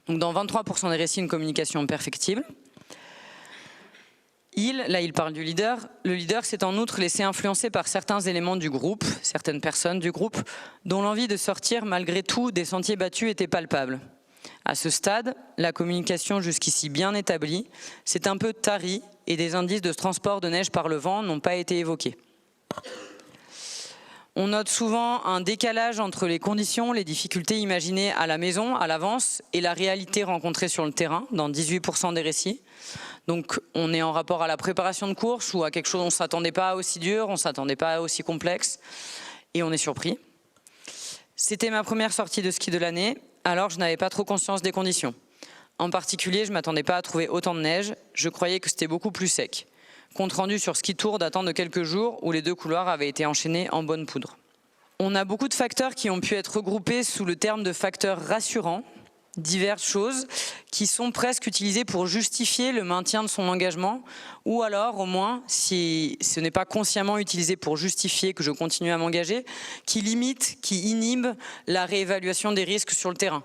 Donc dans 23% des récits, une communication perfectible. Il parle du leader. Le leader s'est en outre laissé influencer par certains éléments du groupe, certaines personnes du groupe, dont l'envie de sortir malgré tout des sentiers battus était palpable. À ce stade, la communication jusqu'ici bien établie s'est un peu tarie et des indices de transport de neige par le vent n'ont pas été évoqués. On note souvent un décalage entre les conditions, les difficultés imaginées à la maison, à l'avance, et la réalité rencontrée sur le terrain, dans 18% des récits. Donc on est en rapport à la préparation de course ou à quelque chose, on ne s'attendait pas à aussi dur, on ne s'attendait pas à aussi complexe, et on est surpris. C'était ma première sortie de ski de l'année, alors je n'avais pas trop conscience des conditions. En particulier, je ne m'attendais pas à trouver autant de neige, je croyais que c'était beaucoup plus sec. Compte rendu sur Ski Tour datant de quelques jours où les deux couloirs avaient été enchaînés en bonne poudre. On a beaucoup de facteurs qui ont pu être regroupés sous le terme de facteurs rassurants. diverses choses qui sont presque utilisées pour justifier le maintien de son engagement, ou alors au moins, si ce n'est pas consciemment utilisé pour justifier que je continue à m'engager, qui limite, qui inhibe la réévaluation des risques sur le terrain.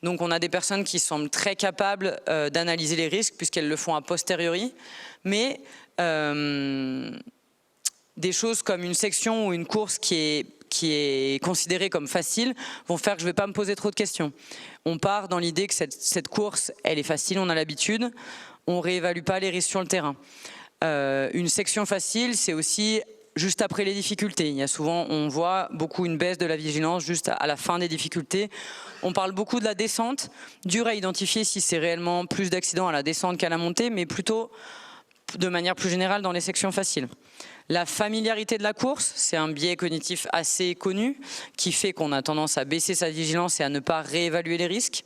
Donc on a des personnes qui semblent très capables d'analyser les risques puisqu'elles le font a posteriori, mais des choses comme une section ou une course qui est considérée comme facile vont faire que je ne vais pas me poser trop de questions. On part dans l'idée que cette course, elle est facile, on a l'habitude, on ne réévalue pas les risques sur le terrain. Une section facile, c'est aussi juste après les difficultés. Il y a souvent, on voit beaucoup une baisse de la vigilance juste à la fin des difficultés. On parle beaucoup de la descente, dur à identifier si c'est réellement plus d'accidents à la descente qu'à la montée, mais plutôt de manière plus générale dans les sections faciles. La familiarité de la course, c'est un biais cognitif assez connu qui fait qu'on a tendance à baisser sa vigilance et à ne pas réévaluer les risques.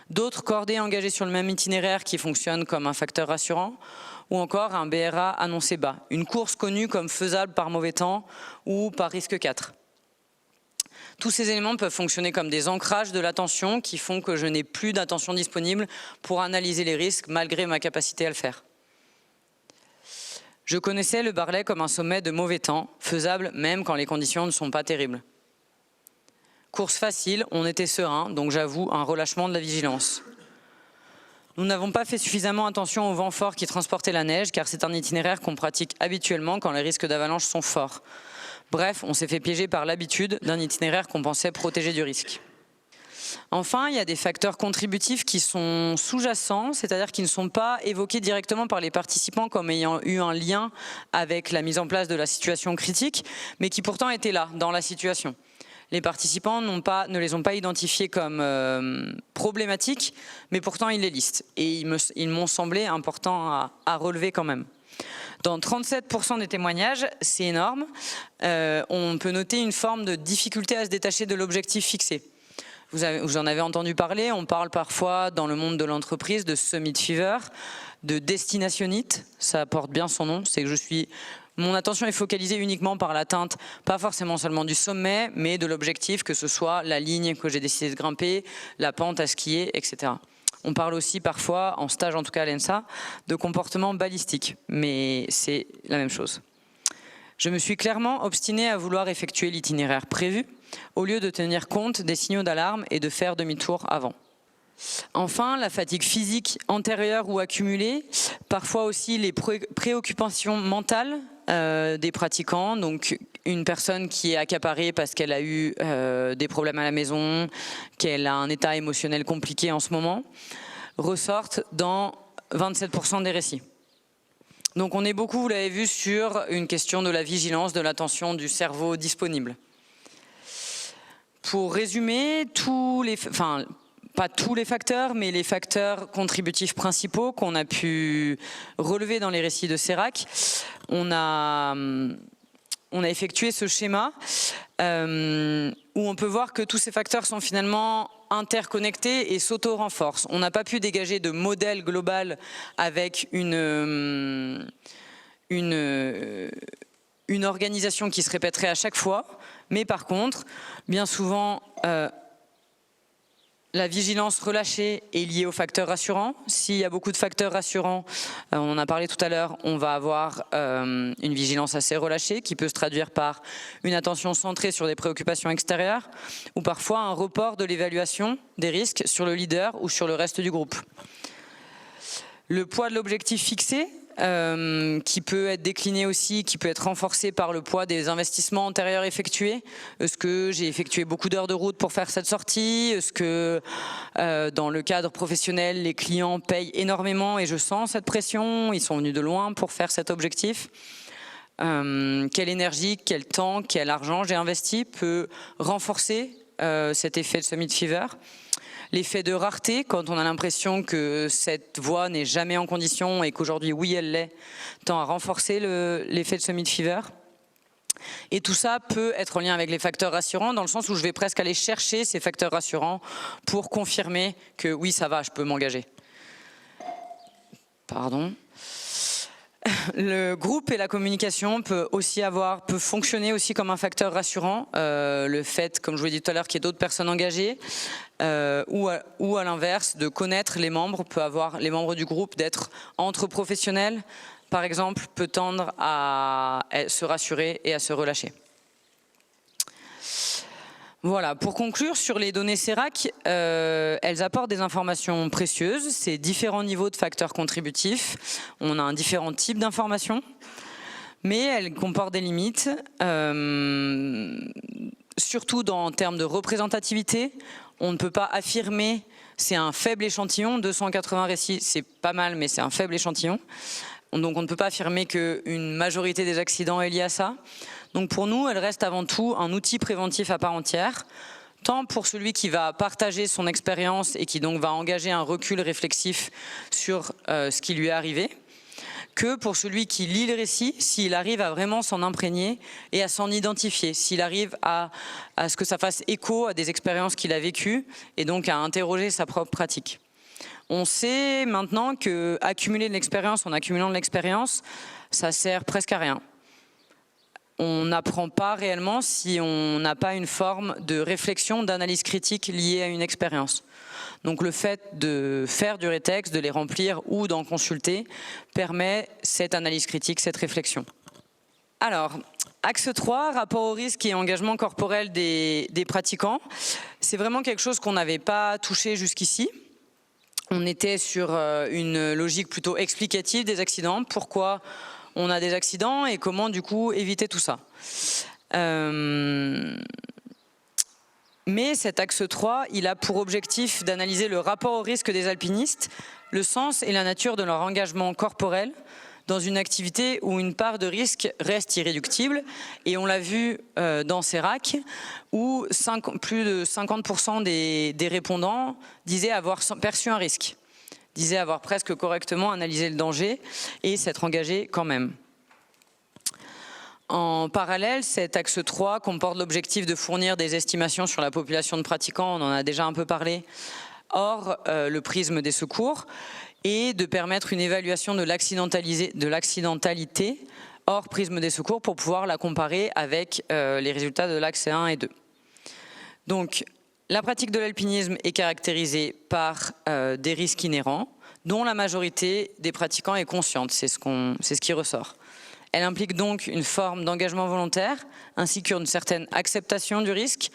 D'autres cordées engagées sur le même itinéraire qui fonctionnent comme un facteur rassurant, ou encore un BRA annoncé bas, une course connue comme faisable par mauvais temps ou par risque 4. Tous ces éléments peuvent fonctionner comme des ancrages de l'attention qui font que je n'ai plus d'attention disponible pour analyser les risques malgré ma capacité à le faire. Je connaissais le Barley comme un sommet de mauvais temps, faisable même quand les conditions ne sont pas terribles. Course facile, on était serein, donc j'avoue un relâchement de la vigilance. Nous n'avons pas fait suffisamment attention au vent fort qui transportait la neige, car c'est un itinéraire qu'on pratique habituellement quand les risques d'avalanche sont forts. Bref, on s'est fait piéger par l'habitude d'un itinéraire qu'on pensait protéger du risque. Enfin, il y a des facteurs contributifs qui sont sous-jacents, c'est-à-dire qui ne sont pas évoqués directement par les participants comme ayant eu un lien avec la mise en place de la situation critique, mais qui pourtant étaient là, dans la situation. Les participants ne les ont pas identifiés comme problématiques, mais pourtant ils les listent. Et ils m'ont semblé importants à relever quand même. Dans 37% des témoignages, c'est énorme, on peut noter une forme de difficulté à se détacher de l'objectif fixé. Vous en avez entendu parler, on parle parfois dans le monde de l'entreprise de summit fever, de destinationnite, ça porte bien son nom, c'est que mon attention est focalisée uniquement par l'atteinte, pas forcément seulement du sommet, mais de l'objectif, que ce soit la ligne que j'ai décidé de grimper, la pente à skier, etc. On parle aussi parfois, en stage en tout cas à l'ENSA, de comportement balistique, mais c'est la même chose. Je me suis clairement obstinée à vouloir effectuer l'itinéraire prévu, au lieu de tenir compte des signaux d'alarme et de faire demi-tour avant. Enfin, la fatigue physique antérieure ou accumulée, parfois aussi les préoccupations mentales des pratiquants, donc une personne qui est accaparée parce qu'elle a eu des problèmes à la maison, qu'elle a un état émotionnel compliqué en ce moment, ressortent dans 27% des récits. Donc on est beaucoup, vous l'avez vu, sur une question de la vigilance, de l'attention du cerveau disponible. Pour résumer, pas tous les facteurs, mais les facteurs contributifs principaux qu'on a pu relever dans les récits de Serac, on a effectué ce schéma où on peut voir que tous ces facteurs sont finalement interconnectés et s'auto-renforcent. On n'a pas pu dégager de modèle global avec une organisation qui se répéterait à chaque fois, mais par contre, bien souvent, la vigilance relâchée est liée aux facteurs rassurants. S'il y a beaucoup de facteurs rassurants, on en a parlé tout à l'heure, on va avoir une vigilance assez relâchée qui peut se traduire par une attention centrée sur des préoccupations extérieures ou parfois un report de l'évaluation des risques sur le leader ou sur le reste du groupe. Le poids de l'objectif fixé, qui peut être décliné aussi, qui peut être renforcé par le poids des investissements antérieurs effectués. Est-ce que j'ai effectué beaucoup d'heures de route pour faire cette sortie? Est-ce que dans le cadre professionnel, les clients payent énormément et je sens cette pression? Ils sont venus de loin pour faire cet objectif. Quelle énergie, quel temps, quel argent j'ai investi peut renforcer cet effet de summit fever. L'effet de rareté, quand on a l'impression que cette voie n'est jamais en condition et qu'aujourd'hui, oui, elle l'est, tend à renforcer l'effet de summit fever. Et tout ça peut être en lien avec les facteurs rassurants, dans le sens où je vais presque aller chercher ces facteurs rassurants pour confirmer que oui, ça va, je peux m'engager. Pardon. Le groupe et la communication peut fonctionner aussi comme un facteur rassurant. Le fait, comme je vous l'ai dit tout à l'heure, qu'il y ait d'autres personnes engagées, ou à l'inverse, de connaître les membres, les membres du groupe, d'être entre professionnels, par exemple, peut tendre à se rassurer et à se relâcher. Voilà, pour conclure sur les données CERAC, elles apportent des informations précieuses, c'est différents niveaux de facteurs contributifs, on a un différent type d'informations, mais elles comportent des limites, surtout en termes de représentativité. On ne peut pas affirmer, c'est un faible échantillon, 280 récits, c'est pas mal, mais c'est un faible échantillon. Donc on ne peut pas affirmer qu'une majorité des accidents est liée à ça. Donc pour nous, elle reste avant tout un outil préventif à part entière, tant pour celui qui va partager son expérience et qui donc va engager un recul réflexif sur ce qui lui est arrivé, que pour celui qui lit le récit, s'il arrive à vraiment s'en imprégner et à s'en identifier, s'il arrive à ce que ça fasse écho à des expériences qu'il a vécues et donc à interroger sa propre pratique. On sait maintenant qu'accumuler de l'expérience en accumulant de l'expérience, ça sert presque à rien. On n'apprend pas réellement si on n'a pas une forme de réflexion, d'analyse critique liée à une expérience. Donc le fait de faire du rétexte, de les remplir ou d'en consulter permet cette analyse critique, cette réflexion. Alors, axe 3, rapport au risque et engagement corporel des pratiquants. C'est vraiment quelque chose qu'on n'avait pas touché jusqu'ici. On était sur une logique plutôt explicative des accidents. Pourquoi on a des accidents et comment du coup éviter tout ça. Mais cet axe 3, il a pour objectif d'analyser le rapport au risque des alpinistes, le sens et la nature de leur engagement corporel dans une activité où une part de risque reste irréductible. Et on l'a vu dans CERAC, où plus de 50% des répondants disaient avoir perçu un risque, disaient avoir presque correctement analysé le danger et s'être engagés quand même. En parallèle, cet axe 3 comporte l'objectif de fournir des estimations sur la population de pratiquants, on en a déjà un peu parlé, hors le prisme des secours, et de permettre une évaluation de l'accidentalité hors prisme des secours pour pouvoir la comparer avec les résultats de l'axe 1 et 2. Donc, la pratique de l'alpinisme est caractérisée par des risques inhérents, dont la majorité des pratiquants est consciente, c'est ce qui ressort. Elle implique donc une forme d'engagement volontaire, ainsi qu'une certaine acceptation du risque,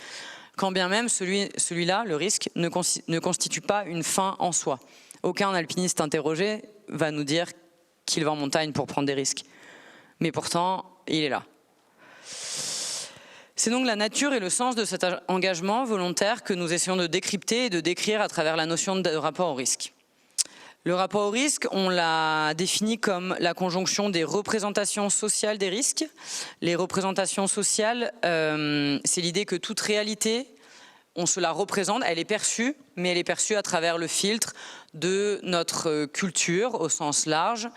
quand bien même celui-là, le risque, ne constitue pas une fin en soi. Aucun alpiniste interrogé va nous dire qu'il va en montagne pour prendre des risques. Mais pourtant, il est là. C'est donc la nature et le sens de cet engagement volontaire que nous essayons de décrypter et de décrire à travers la notion de rapport au risque. Le rapport au risque, on l'a défini comme la conjonction des représentations sociales des risques. Les représentations sociales, c'est l'idée que toute réalité, on se la représente, elle est perçue, mais elle est perçue à travers le filtre de notre culture au sens large,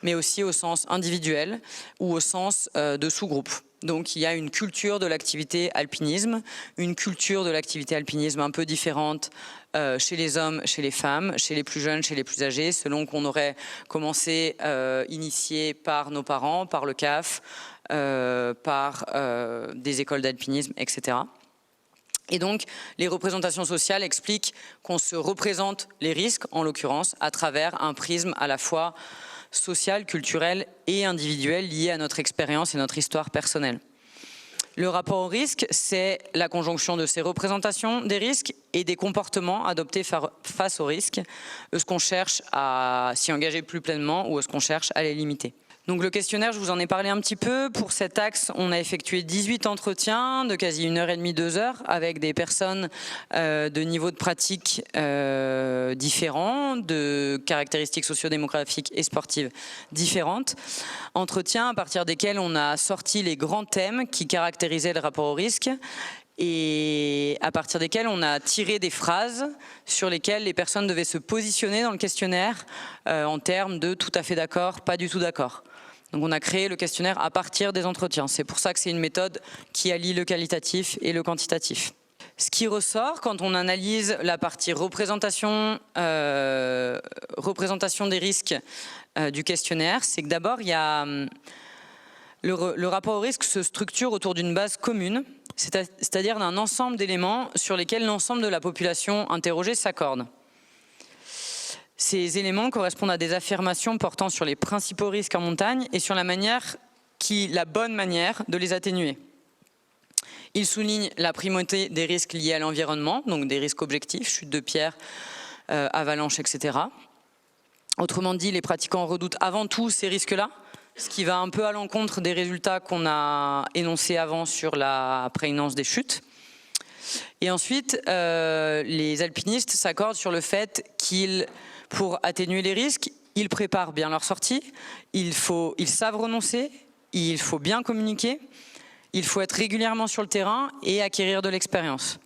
mais aussi au sens individuel ou au sens de sous-groupe. Donc il y a une culture de l'activité alpinisme, une culture de l'activité alpinisme un peu différente chez les hommes, chez les femmes, chez les plus jeunes, chez les plus âgés, selon qu'on aurait commencé initié par nos parents, par le CAF, par des écoles d'alpinisme, etc. Et donc, les représentations sociales expliquent qu'on se représente les risques, en l'occurrence, à travers un prisme à la fois social, culturel et individuel lié à notre expérience et notre histoire personnelle. Le rapport au risque, c'est la conjonction de ces représentations des risques et des comportements adoptés face aux risques. Est-ce qu'on cherche à s'y engager plus pleinement ou est-ce qu'on cherche à les limiter ? Donc le questionnaire, je vous en ai parlé un petit peu. Pour cet axe, on a effectué 18 entretiens de quasi 1h30, 2 heures avec des personnes de niveau de pratique différents, de caractéristiques sociodémographiques et sportives différentes. Entretiens à partir desquels on a sorti les grands thèmes qui caractérisaient le rapport au risque et à partir desquels on a tiré des phrases sur lesquelles les personnes devaient se positionner dans le questionnaire en termes de tout à fait d'accord, pas du tout d'accord. Donc on a créé le questionnaire à partir des entretiens. C'est pour ça que c'est une méthode qui allie le qualitatif et le quantitatif. Ce qui ressort quand on analyse la partie représentation des risques du questionnaire, c'est que d'abord, il y a le rapport au risque se structure autour d'une base commune, c'est-à-dire d'un ensemble d'éléments sur lesquels l'ensemble de la population interrogée s'accorde. Ces éléments correspondent à des affirmations portant sur les principaux risques en montagne et sur la bonne manière de les atténuer. Ils soulignent la primauté des risques liés à l'environnement, donc des risques objectifs, chute de pierres, avalanches, etc. Autrement dit, les pratiquants redoutent avant tout ces risques-là, ce qui va un peu à l'encontre des résultats qu'on a énoncés avant sur la prééminence des chutes. Et ensuite, les alpinistes s'accordent sur le fait pour atténuer les risques, ils préparent bien leur sortie, ils savent renoncer, il faut bien communiquer, il faut être régulièrement sur le terrain et acquérir de l'expérience.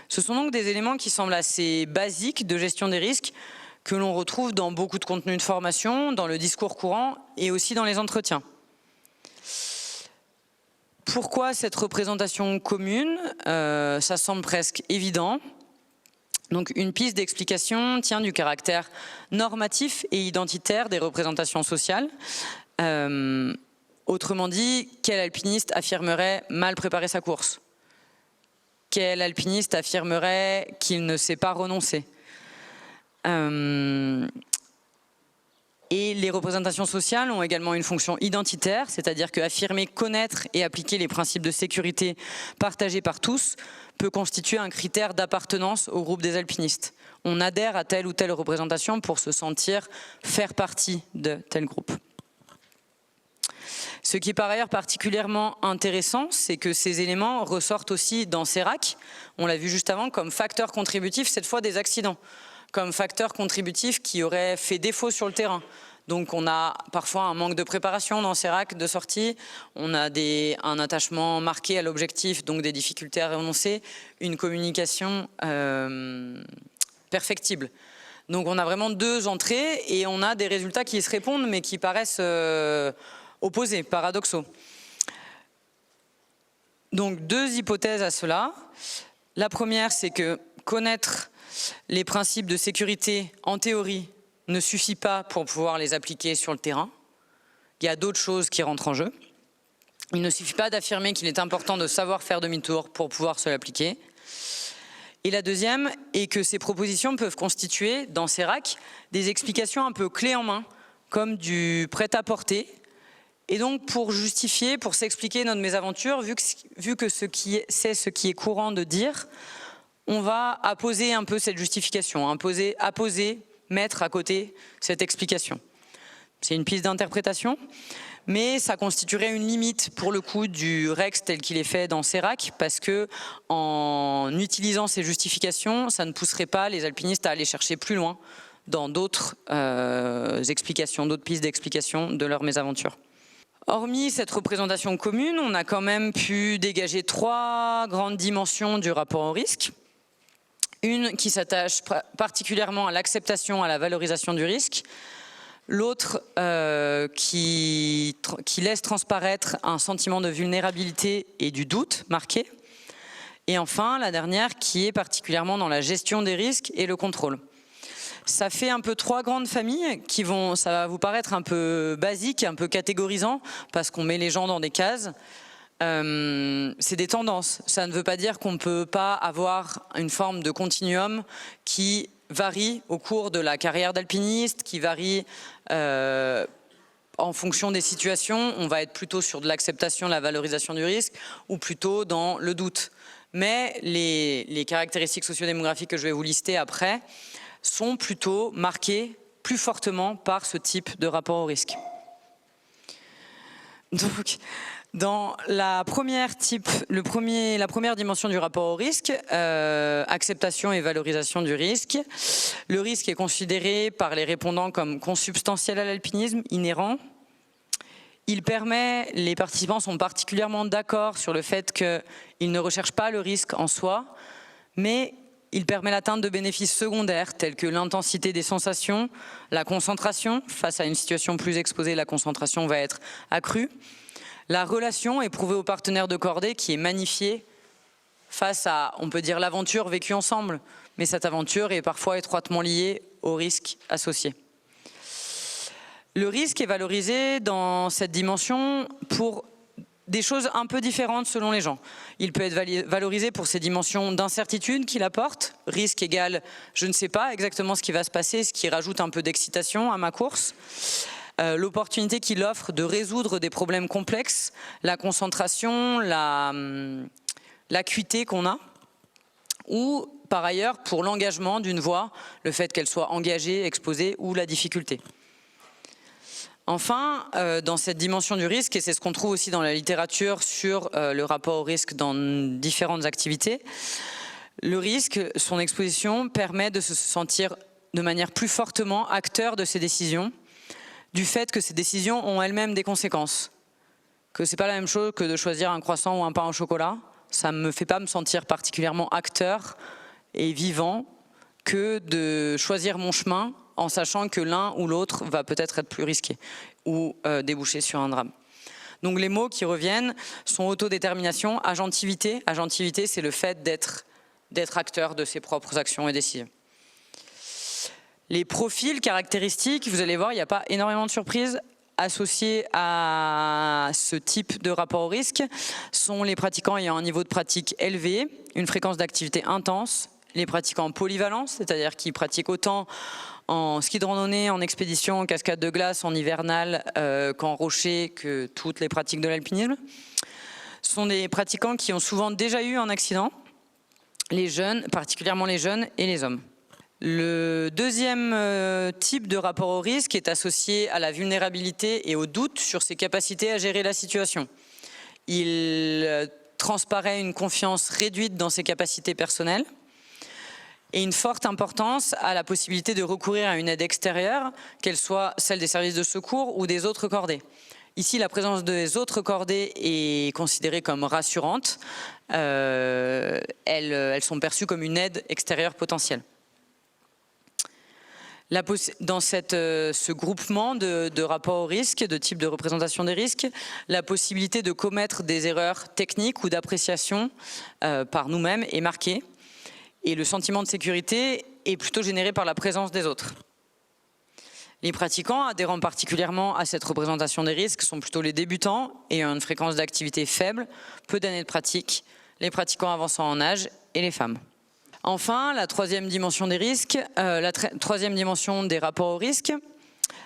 Ce sont donc des éléments qui semblent assez basiques de gestion des risques que l'on retrouve dans beaucoup de contenus de formation, dans le discours courant et aussi dans les entretiens. Pourquoi cette représentation commune ? Ça semble presque évident. Donc une piste d'explication tient du caractère normatif et identitaire des représentations sociales. Autrement dit, quel alpiniste affirmerait mal préparer sa course ? Quel alpiniste affirmerait qu'il ne sait pas renoncer ? Et les représentations sociales ont également une fonction identitaire, c'est-à-dire qu'affirmer, connaître et appliquer les principes de sécurité partagés par tous peut constituer un critère d'appartenance au groupe des alpinistes. On adhère à telle ou telle représentation pour se sentir faire partie de tel groupe. Ce qui est par ailleurs particulièrement intéressant, c'est que ces éléments ressortent aussi dans CERAC, on l'a vu juste avant, comme facteur contributif, cette fois des accidents, comme facteur contributif qui aurait fait défaut sur le terrain. Donc on a parfois un manque de préparation dans CERAC de sortie, on a un attachement marqué à l'objectif, donc des difficultés à renoncer, une communication perfectible. Donc on a vraiment deux entrées et on a des résultats qui se répondent mais qui paraissent opposés, paradoxaux. Donc deux hypothèses à cela. La première, c'est que connaître les principes de sécurité en théorie ne suffit pas pour pouvoir les appliquer sur le terrain. Il y a d'autres choses qui rentrent en jeu. Il ne suffit pas d'affirmer qu'il est important de savoir faire demi-tour pour pouvoir se l'appliquer. Et la deuxième est que ces propositions peuvent constituer, dans CERAC, des explications un peu clés en main, comme du prêt-à-porter. Et donc, pour justifier, pour s'expliquer notre mésaventure, vu que c'est ce qui est courant de dire, on va apposer un peu cette justification, apposer, mettre à côté cette explication. C'est une piste d'interprétation, mais ça constituerait une limite pour le coup du REX tel qu'il est fait dans CERAC, parce que en utilisant ces justifications, ça ne pousserait pas les alpinistes à aller chercher plus loin dans d'autres explications, d'autres pistes d'explication de leur mésaventure. Hormis cette représentation commune, on a quand même pu dégager 3 grandes dimensions du rapport au risque. Une qui s'attache particulièrement à l'acceptation, à la valorisation du risque. L'autre qui laisse transparaître un sentiment de vulnérabilité et du doute marqué. Et enfin, la dernière qui est particulièrement dans la gestion des risques et le contrôle. Ça fait un peu 3 grandes familles ça va vous paraître un peu basique, un peu catégorisant, parce qu'on met les gens dans des cases. C'est des tendances. Ça ne veut pas dire qu'on ne peut pas avoir une forme de continuum qui varie au cours de la carrière d'alpiniste, qui varie en fonction des situations. On va être plutôt sur de l'acceptation, la valorisation du risque, ou plutôt dans le doute. Mais les caractéristiques sociodémographiques que je vais vous lister après sont plutôt marquées plus fortement par ce type de rapport au risque. Donc, dans la première dimension du rapport au risque, acceptation et valorisation du risque, le risque est considéré par les répondants comme consubstantiel à l'alpinisme, inhérent. Les participants sont particulièrement d'accord sur le fait qu'ils ne recherchent pas le risque en soi, mais il permet l'atteinte de bénéfices secondaires tels que l'intensité des sensations, la concentration. Face à une situation plus exposée, la concentration va être accrue. La relation éprouvée au partenaire de cordée qui est magnifiée face à, on peut dire, l'aventure vécue ensemble, mais cette aventure est parfois étroitement liée aux risques associés. Le risque est valorisé dans cette dimension pour des choses un peu différentes selon les gens. Il peut être valorisé pour ces dimensions d'incertitude qu'il apporte. Risque égale je ne sais pas exactement ce qui va se passer, ce qui rajoute un peu d'excitation à ma course. L'opportunité qu'il offre de résoudre des problèmes complexes, la concentration, l'acuité qu'on a. Ou par ailleurs pour l'engagement d'une voie, le fait qu'elle soit engagée, exposée ou la difficulté. Enfin, dans cette dimension du risque, et c'est ce qu'on trouve aussi dans la littérature sur le rapport au risque dans différentes activités, le risque, son exposition, permet de se sentir de manière plus fortement acteur de ses décisions, du fait que ces décisions ont elles-mêmes des conséquences. Que c'est pas la même chose que de choisir un croissant ou un pain au chocolat, ça ne me fait pas me sentir particulièrement acteur et vivant que de choisir mon chemin en sachant que l'un ou l'autre va peut-être être plus risqué ou déboucher sur un drame. Donc les mots qui reviennent sont autodétermination, agentivité. Agentivité, c'est le fait d'être acteur de ses propres actions et décisions. Les profils caractéristiques, vous allez voir, il n'y a pas énormément de surprises associés à ce type de rapport au risque, sont les pratiquants ayant un niveau de pratique élevé, une fréquence d'activité intense, les pratiquants polyvalents, c'est-à-dire qui pratiquent autant en ski de randonnée, en expédition, en cascade de glace, en hivernal, qu'en rocher, que toutes les pratiques de l'alpinisme. Ce sont des pratiquants qui ont souvent déjà eu un accident, les jeunes, particulièrement les jeunes et les hommes. Le deuxième type de rapport au risque est associé à la vulnérabilité et au doute sur ses capacités à gérer la situation. Il transparaît une confiance réduite dans ses capacités personnelles et une forte importance à la possibilité de recourir à une aide extérieure, qu'elle soit celle des services de secours ou des autres cordées. Ici, la présence des autres cordées est considérée comme rassurante. Elles sont perçues comme une aide extérieure potentielle. Dans ce groupement de rapports au risque, de type de représentation des risques, la possibilité de commettre des erreurs techniques ou d'appréciation par nous-mêmes est marquée. Et le sentiment de sécurité est plutôt généré par la présence des autres. Les pratiquants adhérant particulièrement à cette représentation des risques sont plutôt les débutants ayant une fréquence d'activité faible, peu d'années de pratique, les pratiquants avançant en âge et les femmes. Enfin, la troisième dimension des risques, troisième dimension des rapports au risque.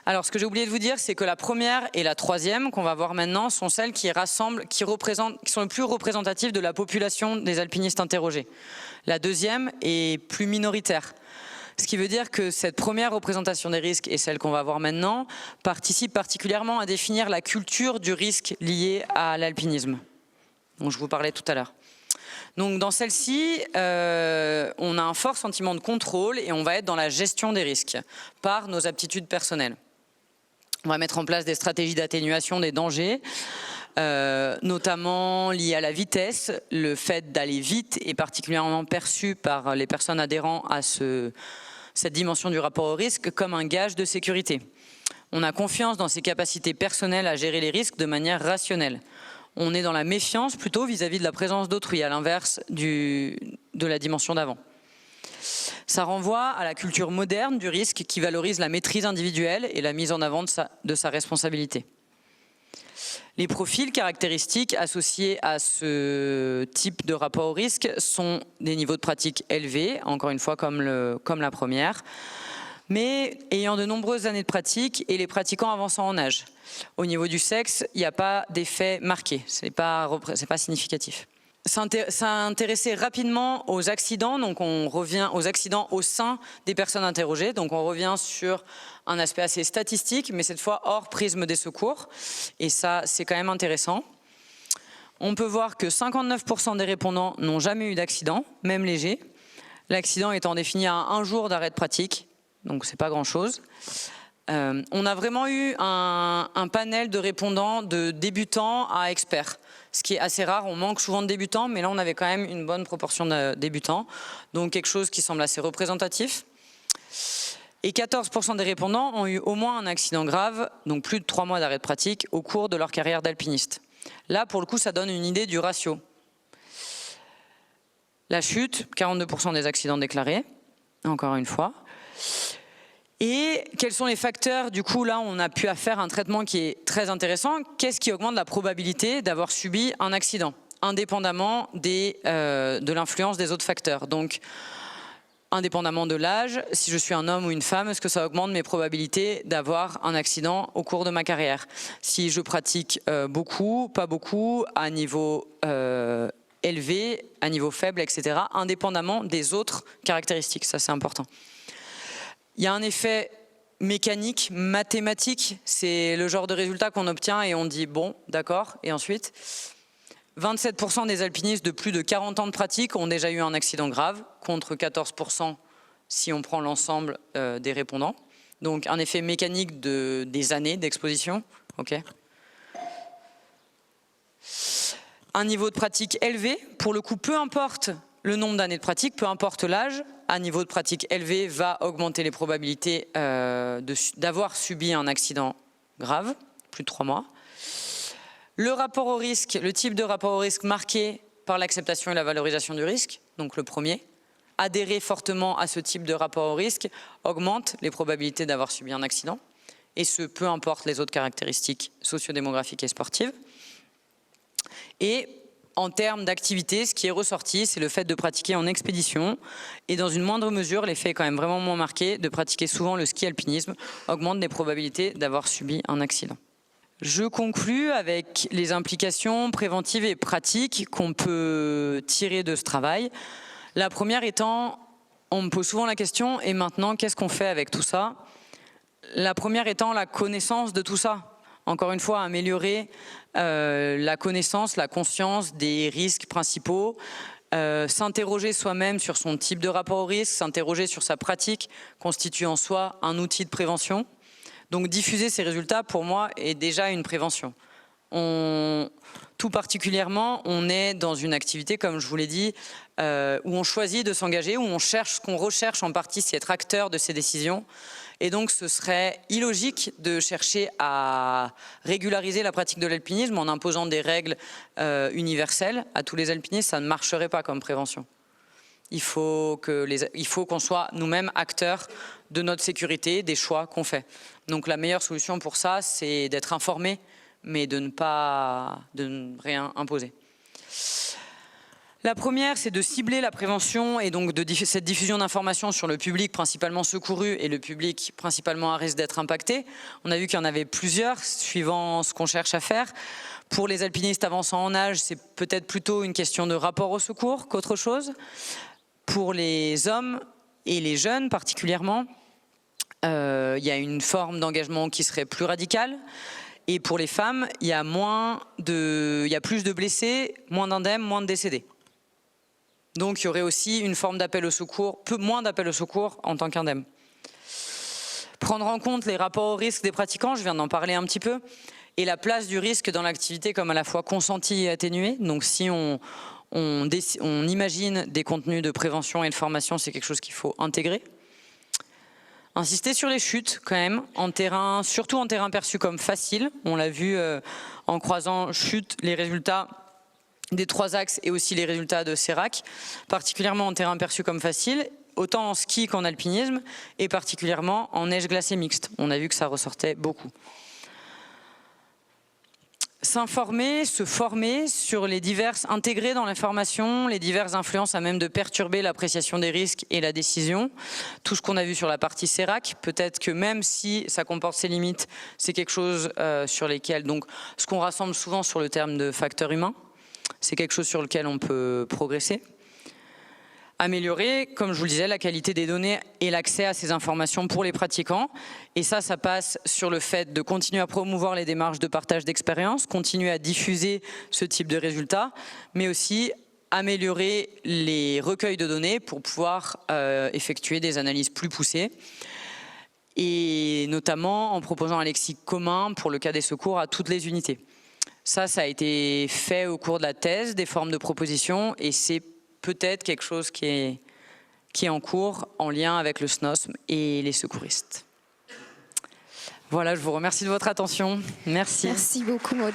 Alors, ce que j'ai oublié de vous dire, c'est que la première et la troisième qu'on va voir maintenant sont celles qui rassemblent, qui sont les plus représentatives de la population des alpinistes interrogés. La deuxième est plus minoritaire. Ce qui veut dire que cette première représentation des risques et celle qu'on va voir maintenant participe particulièrement à définir la culture du risque lié à l'alpinisme, dont je vous parlais tout à l'heure. Donc dans celle-ci, on a un fort sentiment de contrôle et on va être dans la gestion des risques par nos aptitudes personnelles. On va mettre en place des stratégies d'atténuation des dangers, notamment liées à la vitesse. Le fait d'aller vite est particulièrement perçu par les personnes adhérant à cette dimension du rapport au risque comme un gage de sécurité. On a confiance dans ses capacités personnelles à gérer les risques de manière rationnelle. On est dans la méfiance plutôt vis-à-vis de la présence d'autrui, à l'inverse de la dimension d'avant. Ça renvoie à la culture moderne du risque qui valorise la maîtrise individuelle et la mise en avant de sa responsabilité. Les profils caractéristiques associés à ce type de rapport au risque sont des niveaux de pratique élevés, encore une fois comme la première, mais ayant de nombreuses années de pratique et les pratiquants avançant en âge. Au niveau du sexe, il n'y a pas d'effet marqué, c'est pas significatif. S'intéresser rapidement aux accidents, donc on revient aux accidents au sein des personnes interrogées, donc on revient sur un aspect assez statistique, mais cette fois hors prisme des secours, et ça c'est quand même intéressant. On peut voir que 59% des répondants n'ont jamais eu d'accident, même léger, l'accident étant défini à un jour d'arrêt de pratique, donc c'est pas grand-chose. On a vraiment eu un panel de répondants de débutants à experts, ce qui est assez rare. On manque souvent de débutants, mais là on avait quand même une bonne proportion de débutants, donc quelque chose qui semble assez représentatif. Et 14% des répondants ont eu au moins un accident grave, donc plus de 3 mois d'arrêt de pratique, au cours de leur carrière d'alpiniste. Là, pour le coup, ça donne une idée du ratio. La chute, 42% des accidents déclarés, encore une fois. Et quels sont les facteurs? Du coup, là, on a pu faire un traitement qui est très intéressant. Qu'est-ce qui augmente la probabilité d'avoir subi un accident, indépendamment de l'influence des autres facteurs? Donc, indépendamment de l'âge, si je suis un homme ou une femme, est-ce que ça augmente mes probabilités d'avoir un accident au cours de ma carrière? Si je pratique beaucoup, pas beaucoup, à niveau élevé, à niveau faible, etc., indépendamment des autres caractéristiques, ça c'est important. Il y a un effet mécanique, mathématique, c'est le genre de résultat qu'on obtient et on dit bon, d'accord, et ensuite 27% des alpinistes de plus de 40 ans de pratique ont déjà eu un accident grave, contre 14% si on prend l'ensemble des répondants. Donc un effet mécanique des années d'exposition. Okay. Un niveau de pratique élevé, pour le coup, peu importe le nombre d'années de pratique, peu importe l'âge, un niveau de pratique élevé va augmenter les probabilités d'avoir subi un accident grave, plus de 3 mois. Le rapport au risque, le type de rapport au risque marqué par l'acceptation et la valorisation du risque, donc le premier, adhérer fortement à ce type de rapport au risque augmente les probabilités d'avoir subi un accident, et ce, peu importe les autres caractéristiques sociodémographiques et sportives. Et en termes d'activité, ce qui est ressorti, c'est le fait de pratiquer en expédition, et dans une moindre mesure, l'effet est quand même vraiment moins marqué, de pratiquer souvent le ski-alpinisme augmente les probabilités d'avoir subi un accident. Je conclus avec les implications préventives et pratiques qu'on peut tirer de ce travail. La première étant, on me pose souvent la question, et maintenant, qu'est-ce qu'on fait avec tout ça? La première étant la connaissance de tout ça. Encore une fois, améliorer la connaissance, la conscience des risques principaux, s'interroger soi-même sur son type de rapport au risque, s'interroger sur sa pratique constitue en soi un outil de prévention. Donc diffuser ces résultats, pour moi, est déjà une prévention. Tout particulièrement, on est dans une activité, comme je vous l'ai dit, où on choisit de s'engager, où on cherche, ce qu'on recherche en partie, c'est être acteur de ces décisions. Et donc ce serait illogique de chercher à régulariser la pratique de l'alpinisme en imposant des règles universelles à tous les alpinistes. Ça ne marcherait pas comme prévention. Il faut qu'on soit nous-mêmes acteurs de notre sécurité, des choix qu'on fait. Donc la meilleure solution pour ça, c'est d'être informé, mais de ne rien imposer. La première, c'est de cibler la prévention et donc cette diffusion d'informations sur le public principalement secouru et le public principalement à risque d'être impacté. On a vu qu'il y en avait plusieurs, suivant ce qu'on cherche à faire. Pour les alpinistes avançant en âge, c'est peut-être plutôt une question de rapport au secours qu'autre chose. Pour les hommes et les jeunes particulièrement, il y a une forme d'engagement qui serait plus radicale. Et pour les femmes, il y a plus de blessés, moins d'indemnes, moins de décédés. Donc il y aurait aussi une forme d'appel au secours, moins d'appel au secours en tant qu'indemne. Prendre en compte les rapports au risque des pratiquants, je viens d'en parler un petit peu, et la place du risque dans l'activité comme à la fois consentie et atténuée. Donc si on imagine des contenus de prévention et de formation, c'est quelque chose qu'il faut intégrer. Insister sur les chutes quand même, surtout en terrain perçu comme facile. On l'a vu en croisant chute, les résultats des 3 axes et aussi les résultats de Sérac, particulièrement en terrain perçu comme facile, autant en ski qu'en alpinisme, et particulièrement en neige glacée mixte. On a vu que ça ressortait beaucoup. S'informer, se former sur intégrer dans l'information les diverses influences à même de perturber l'appréciation des risques et la décision. Tout ce qu'on a vu sur la partie Sérac, peut-être que même si ça comporte ses limites, c'est quelque chose sur lesquels, donc ce qu'on rassemble souvent sur le terme de facteur humain, c'est quelque chose sur lequel on peut progresser. Améliorer, comme je vous le disais, la qualité des données et l'accès à ces informations pour les pratiquants. Et ça passe sur le fait de continuer à promouvoir les démarches de partage d'expérience, continuer à diffuser ce type de résultats, mais aussi améliorer les recueils de données pour pouvoir effectuer des analyses plus poussées. Et notamment en proposant un lexique commun pour le cas des secours à toutes les unités. Ça a été fait au cours de la thèse, des formes de propositions, et c'est peut-être quelque chose qui est en cours en lien avec le SNOSM et les secouristes. Voilà, je vous remercie de votre attention. Merci. Merci beaucoup, Maud.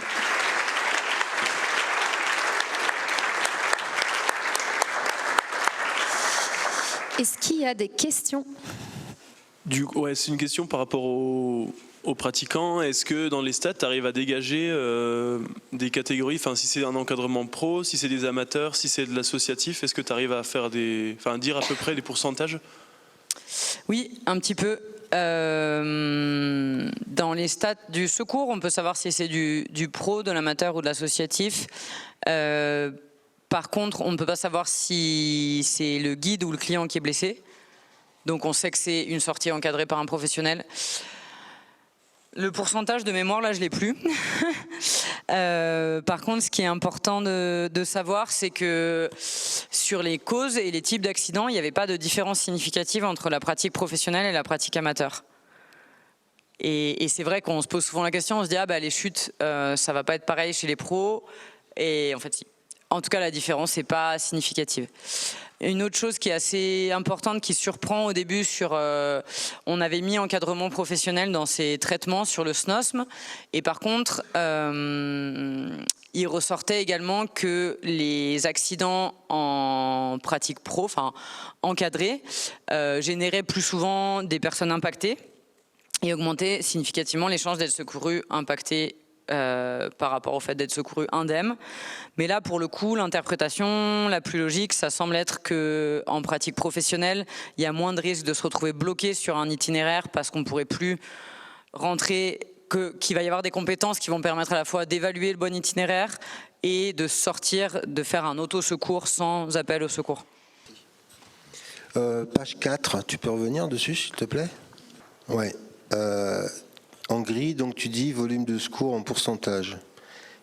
Est-ce qu'il y a des questions ? Ouais, c'est une question par rapport aux pratiquants. Est-ce que dans les stats, tu arrives à dégager des catégories, enfin, si c'est un encadrement pro, si c'est des amateurs, si c'est de l'associatif, est-ce que tu arrives à faire dire à peu près les pourcentages ? Oui, un petit peu. Dans les stats du secours, on peut savoir si c'est du pro, de l'amateur ou de l'associatif. Par contre, on ne peut pas savoir si c'est le guide ou le client qui est blessé. Donc on sait que c'est une sortie encadrée par un professionnel. Le pourcentage de mémoire, là, je ne l'ai plus. Par contre, ce qui est important de savoir, c'est que sur les causes et les types d'accidents, il n'y avait pas de différence significative entre la pratique professionnelle et la pratique amateur. Et c'est vrai qu'on se pose souvent la question, on se dit les chutes, ça ne va pas être pareil chez les pros. Et en fait, si. En tout cas, la différence n'est pas significative. Une autre chose qui est assez importante, qui surprend au début, on avait mis encadrement professionnel dans ces traitements sur le SNOSM, et par contre, il ressortait également que les accidents en pratique pro, enfin encadrés, généraient plus souvent des personnes impactées et augmentaient significativement les chances d'être secouru impactées par rapport au fait d'être secouru indemne. Mais là, pour le coup, l'interprétation la plus logique, ça semble être qu'en pratique professionnelle, il y a moins de risques de se retrouver bloqué sur un itinéraire parce qu'on ne pourrait plus rentrer, qu'il va y avoir des compétences qui vont permettre à la fois d'évaluer le bon itinéraire et de sortir, de faire un auto-secours sans appel au secours. Page 4, tu peux revenir dessus, s'il te plaît ? Ouais. En gris, donc tu dis volume de secours en pourcentage.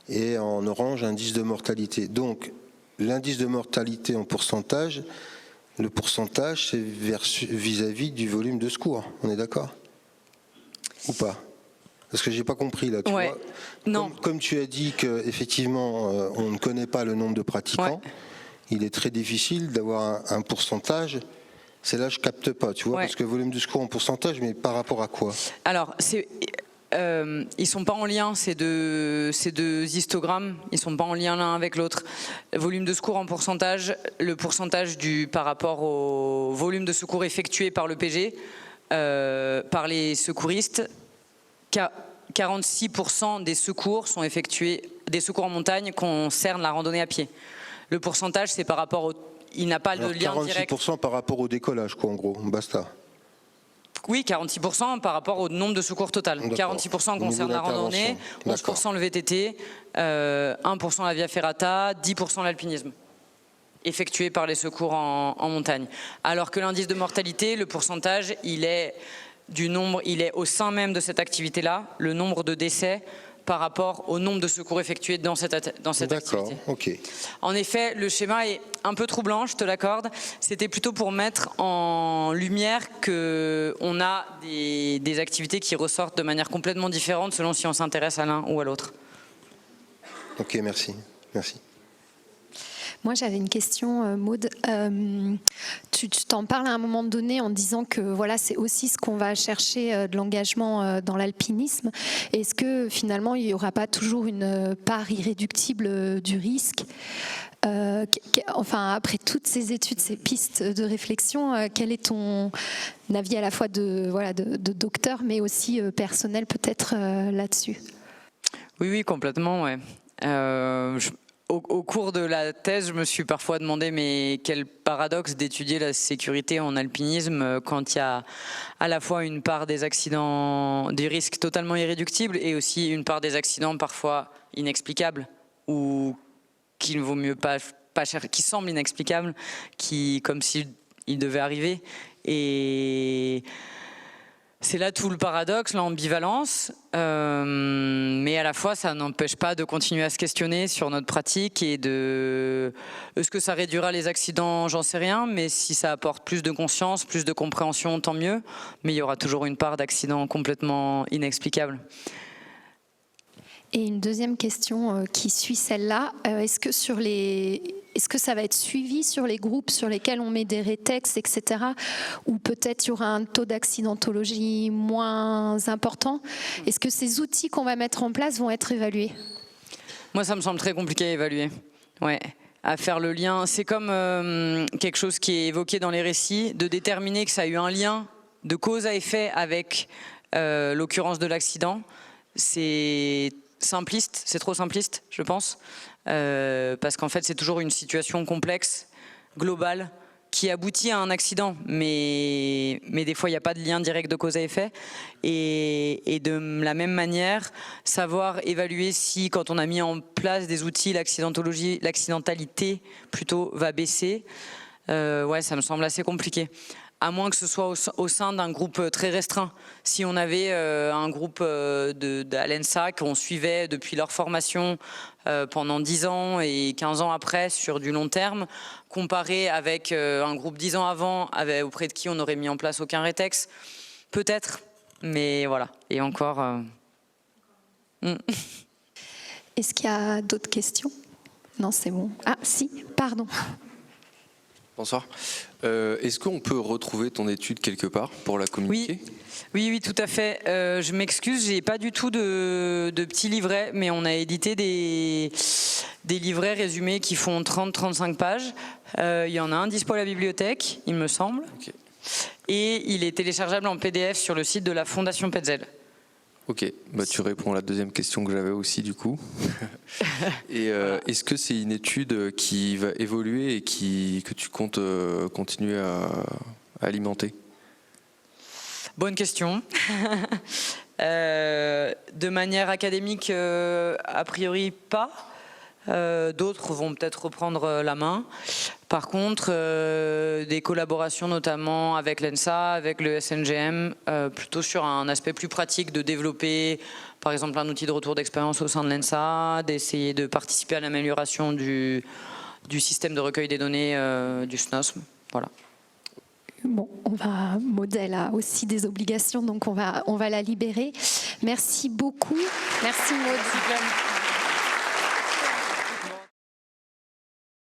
Et en orange, indice de mortalité. Donc, l'indice de mortalité en pourcentage, le pourcentage, c'est vis-à-vis du volume de secours. On est d'accord ? Ou pas ? Parce que j'ai pas compris là. Tu vois, non. Comme tu as dit qu'effectivement, on ne connaît pas le nombre de pratiquants, il est très difficile d'avoir un pourcentage. C'est là que je capte pas, tu vois, parce que volume de secours en pourcentage, mais par rapport à quoi ? Alors, ils sont pas en lien, ces deux histogrammes, ils sont pas en lien l'un avec l'autre. Volume de secours en pourcentage, le pourcentage par rapport au volume de secours effectué par le PG, par les secouristes, 46% des secours sont effectués, des secours en montagne concernent la randonnée à pied. Le pourcentage, c'est par rapport il n'a pas de lien direct. 46% par rapport au décollage, quoi, en gros, basta. Oui, 46% par rapport au nombre de secours total. 46% concerne la randonnée, 11% le VTT, 1% la via ferrata, 10% l'alpinisme, effectué par les secours en montagne. Alors que l'indice de mortalité, le pourcentage, il est au sein même de cette activité-là, le nombre de décès par rapport au nombre de secours effectués dans cette activité. D'accord, ok. En effet, le schéma est un peu troublant, je te l'accorde. C'était plutôt pour mettre en lumière qu'on a des activités qui ressortent de manière complètement différente selon si on s'intéresse à l'un ou à l'autre. Ok, merci. Merci. Moi, j'avais une question, Maud. Tu t'en parles à un moment donné en disant que voilà, c'est aussi ce qu'on va chercher de l'engagement dans l'alpinisme. Est-ce que finalement, il n'y aura pas toujours une part irréductible du risque ? Enfin, après toutes ces études, ces pistes de réflexion, quel est ton avis à la fois de docteur, mais aussi personnel peut-être là-dessus ? Oui, complètement, ouais. Au cours de la thèse, je me suis parfois demandé mais quel paradoxe d'étudier la sécurité en alpinisme quand il y a à la fois une part des accidents, des risques totalement irréductibles et aussi une part des accidents parfois inexplicables ou qu'il ne vaut mieux pas chercher, qui semblent inexplicables, comme s'ils devaient arriver. Et c'est là tout le paradoxe, l'ambivalence, mais à la fois ça n'empêche pas de continuer à se questionner sur notre pratique et est-ce que ça réduira les accidents, j'en sais rien, mais si ça apporte plus de conscience, plus de compréhension, tant mieux, mais il y aura toujours une part d'accidents complètement inexplicables. Et une deuxième question qui suit celle-là, est-ce que ça va être suivi sur les groupes sur lesquels on met des rétextes, etc. Ou peut-être il y aura un taux d'accidentologie moins important ? Est-ce que ces outils qu'on va mettre en place vont être évalués ? Moi, ça me semble très compliqué à évaluer. Ouais. à faire le lien. C'est comme quelque chose qui est évoqué dans les récits, de déterminer que ça a eu un lien de cause à effet avec l'occurrence de l'accident. C'est simpliste, c'est trop simpliste, je pense, parce qu'en fait c'est toujours une situation complexe, globale, qui aboutit à un accident, mais des fois il n'y a pas de lien direct de cause à effet, et de la même manière, savoir évaluer si quand on a mis en place des outils, l'accidentalité plutôt va baisser, ouais, ça me semble assez compliqué. À moins que ce soit au sein d'un groupe très restreint. Si on avait un groupe à l'ENSA qu'on suivait depuis leur formation pendant 10 ans et 15 ans après sur du long terme, comparé avec un groupe 10 ans avant auprès de qui on n'aurait mis en place aucun rétex, peut-être, mais voilà. Et encore... Est-ce qu'il y a d'autres questions? Non, c'est bon. Ah, si, pardon. Bonsoir. Est-ce qu'on peut retrouver ton étude quelque part pour la communiquer? Oui, tout à fait. Je m'excuse, j'ai pas du tout de petits livrets, mais on a édité des livrets résumés qui font 30-35 pages. Il y en a un dispo à la bibliothèque, il me semble. Okay. Et il est téléchargeable en PDF sur le site de la Fondation Petzel. Ok, bah, tu réponds à la deuxième question que j'avais aussi du coup. Et est-ce que c'est une étude qui va évoluer et que tu comptes continuer à alimenter? Bonne question. De manière académique, a priori pas. D'autres vont peut-être reprendre la main. Par contre, des collaborations notamment avec l'ENSA, avec le SNGM, plutôt sur un aspect plus pratique de développer, par exemple, un outil de retour d'expérience au sein de l'ENSA, d'essayer de participer à l'amélioration du système de recueil des données du SNOSM. Voilà. Bon, Maud a aussi des obligations, donc on va la libérer. Merci beaucoup. Merci Maud.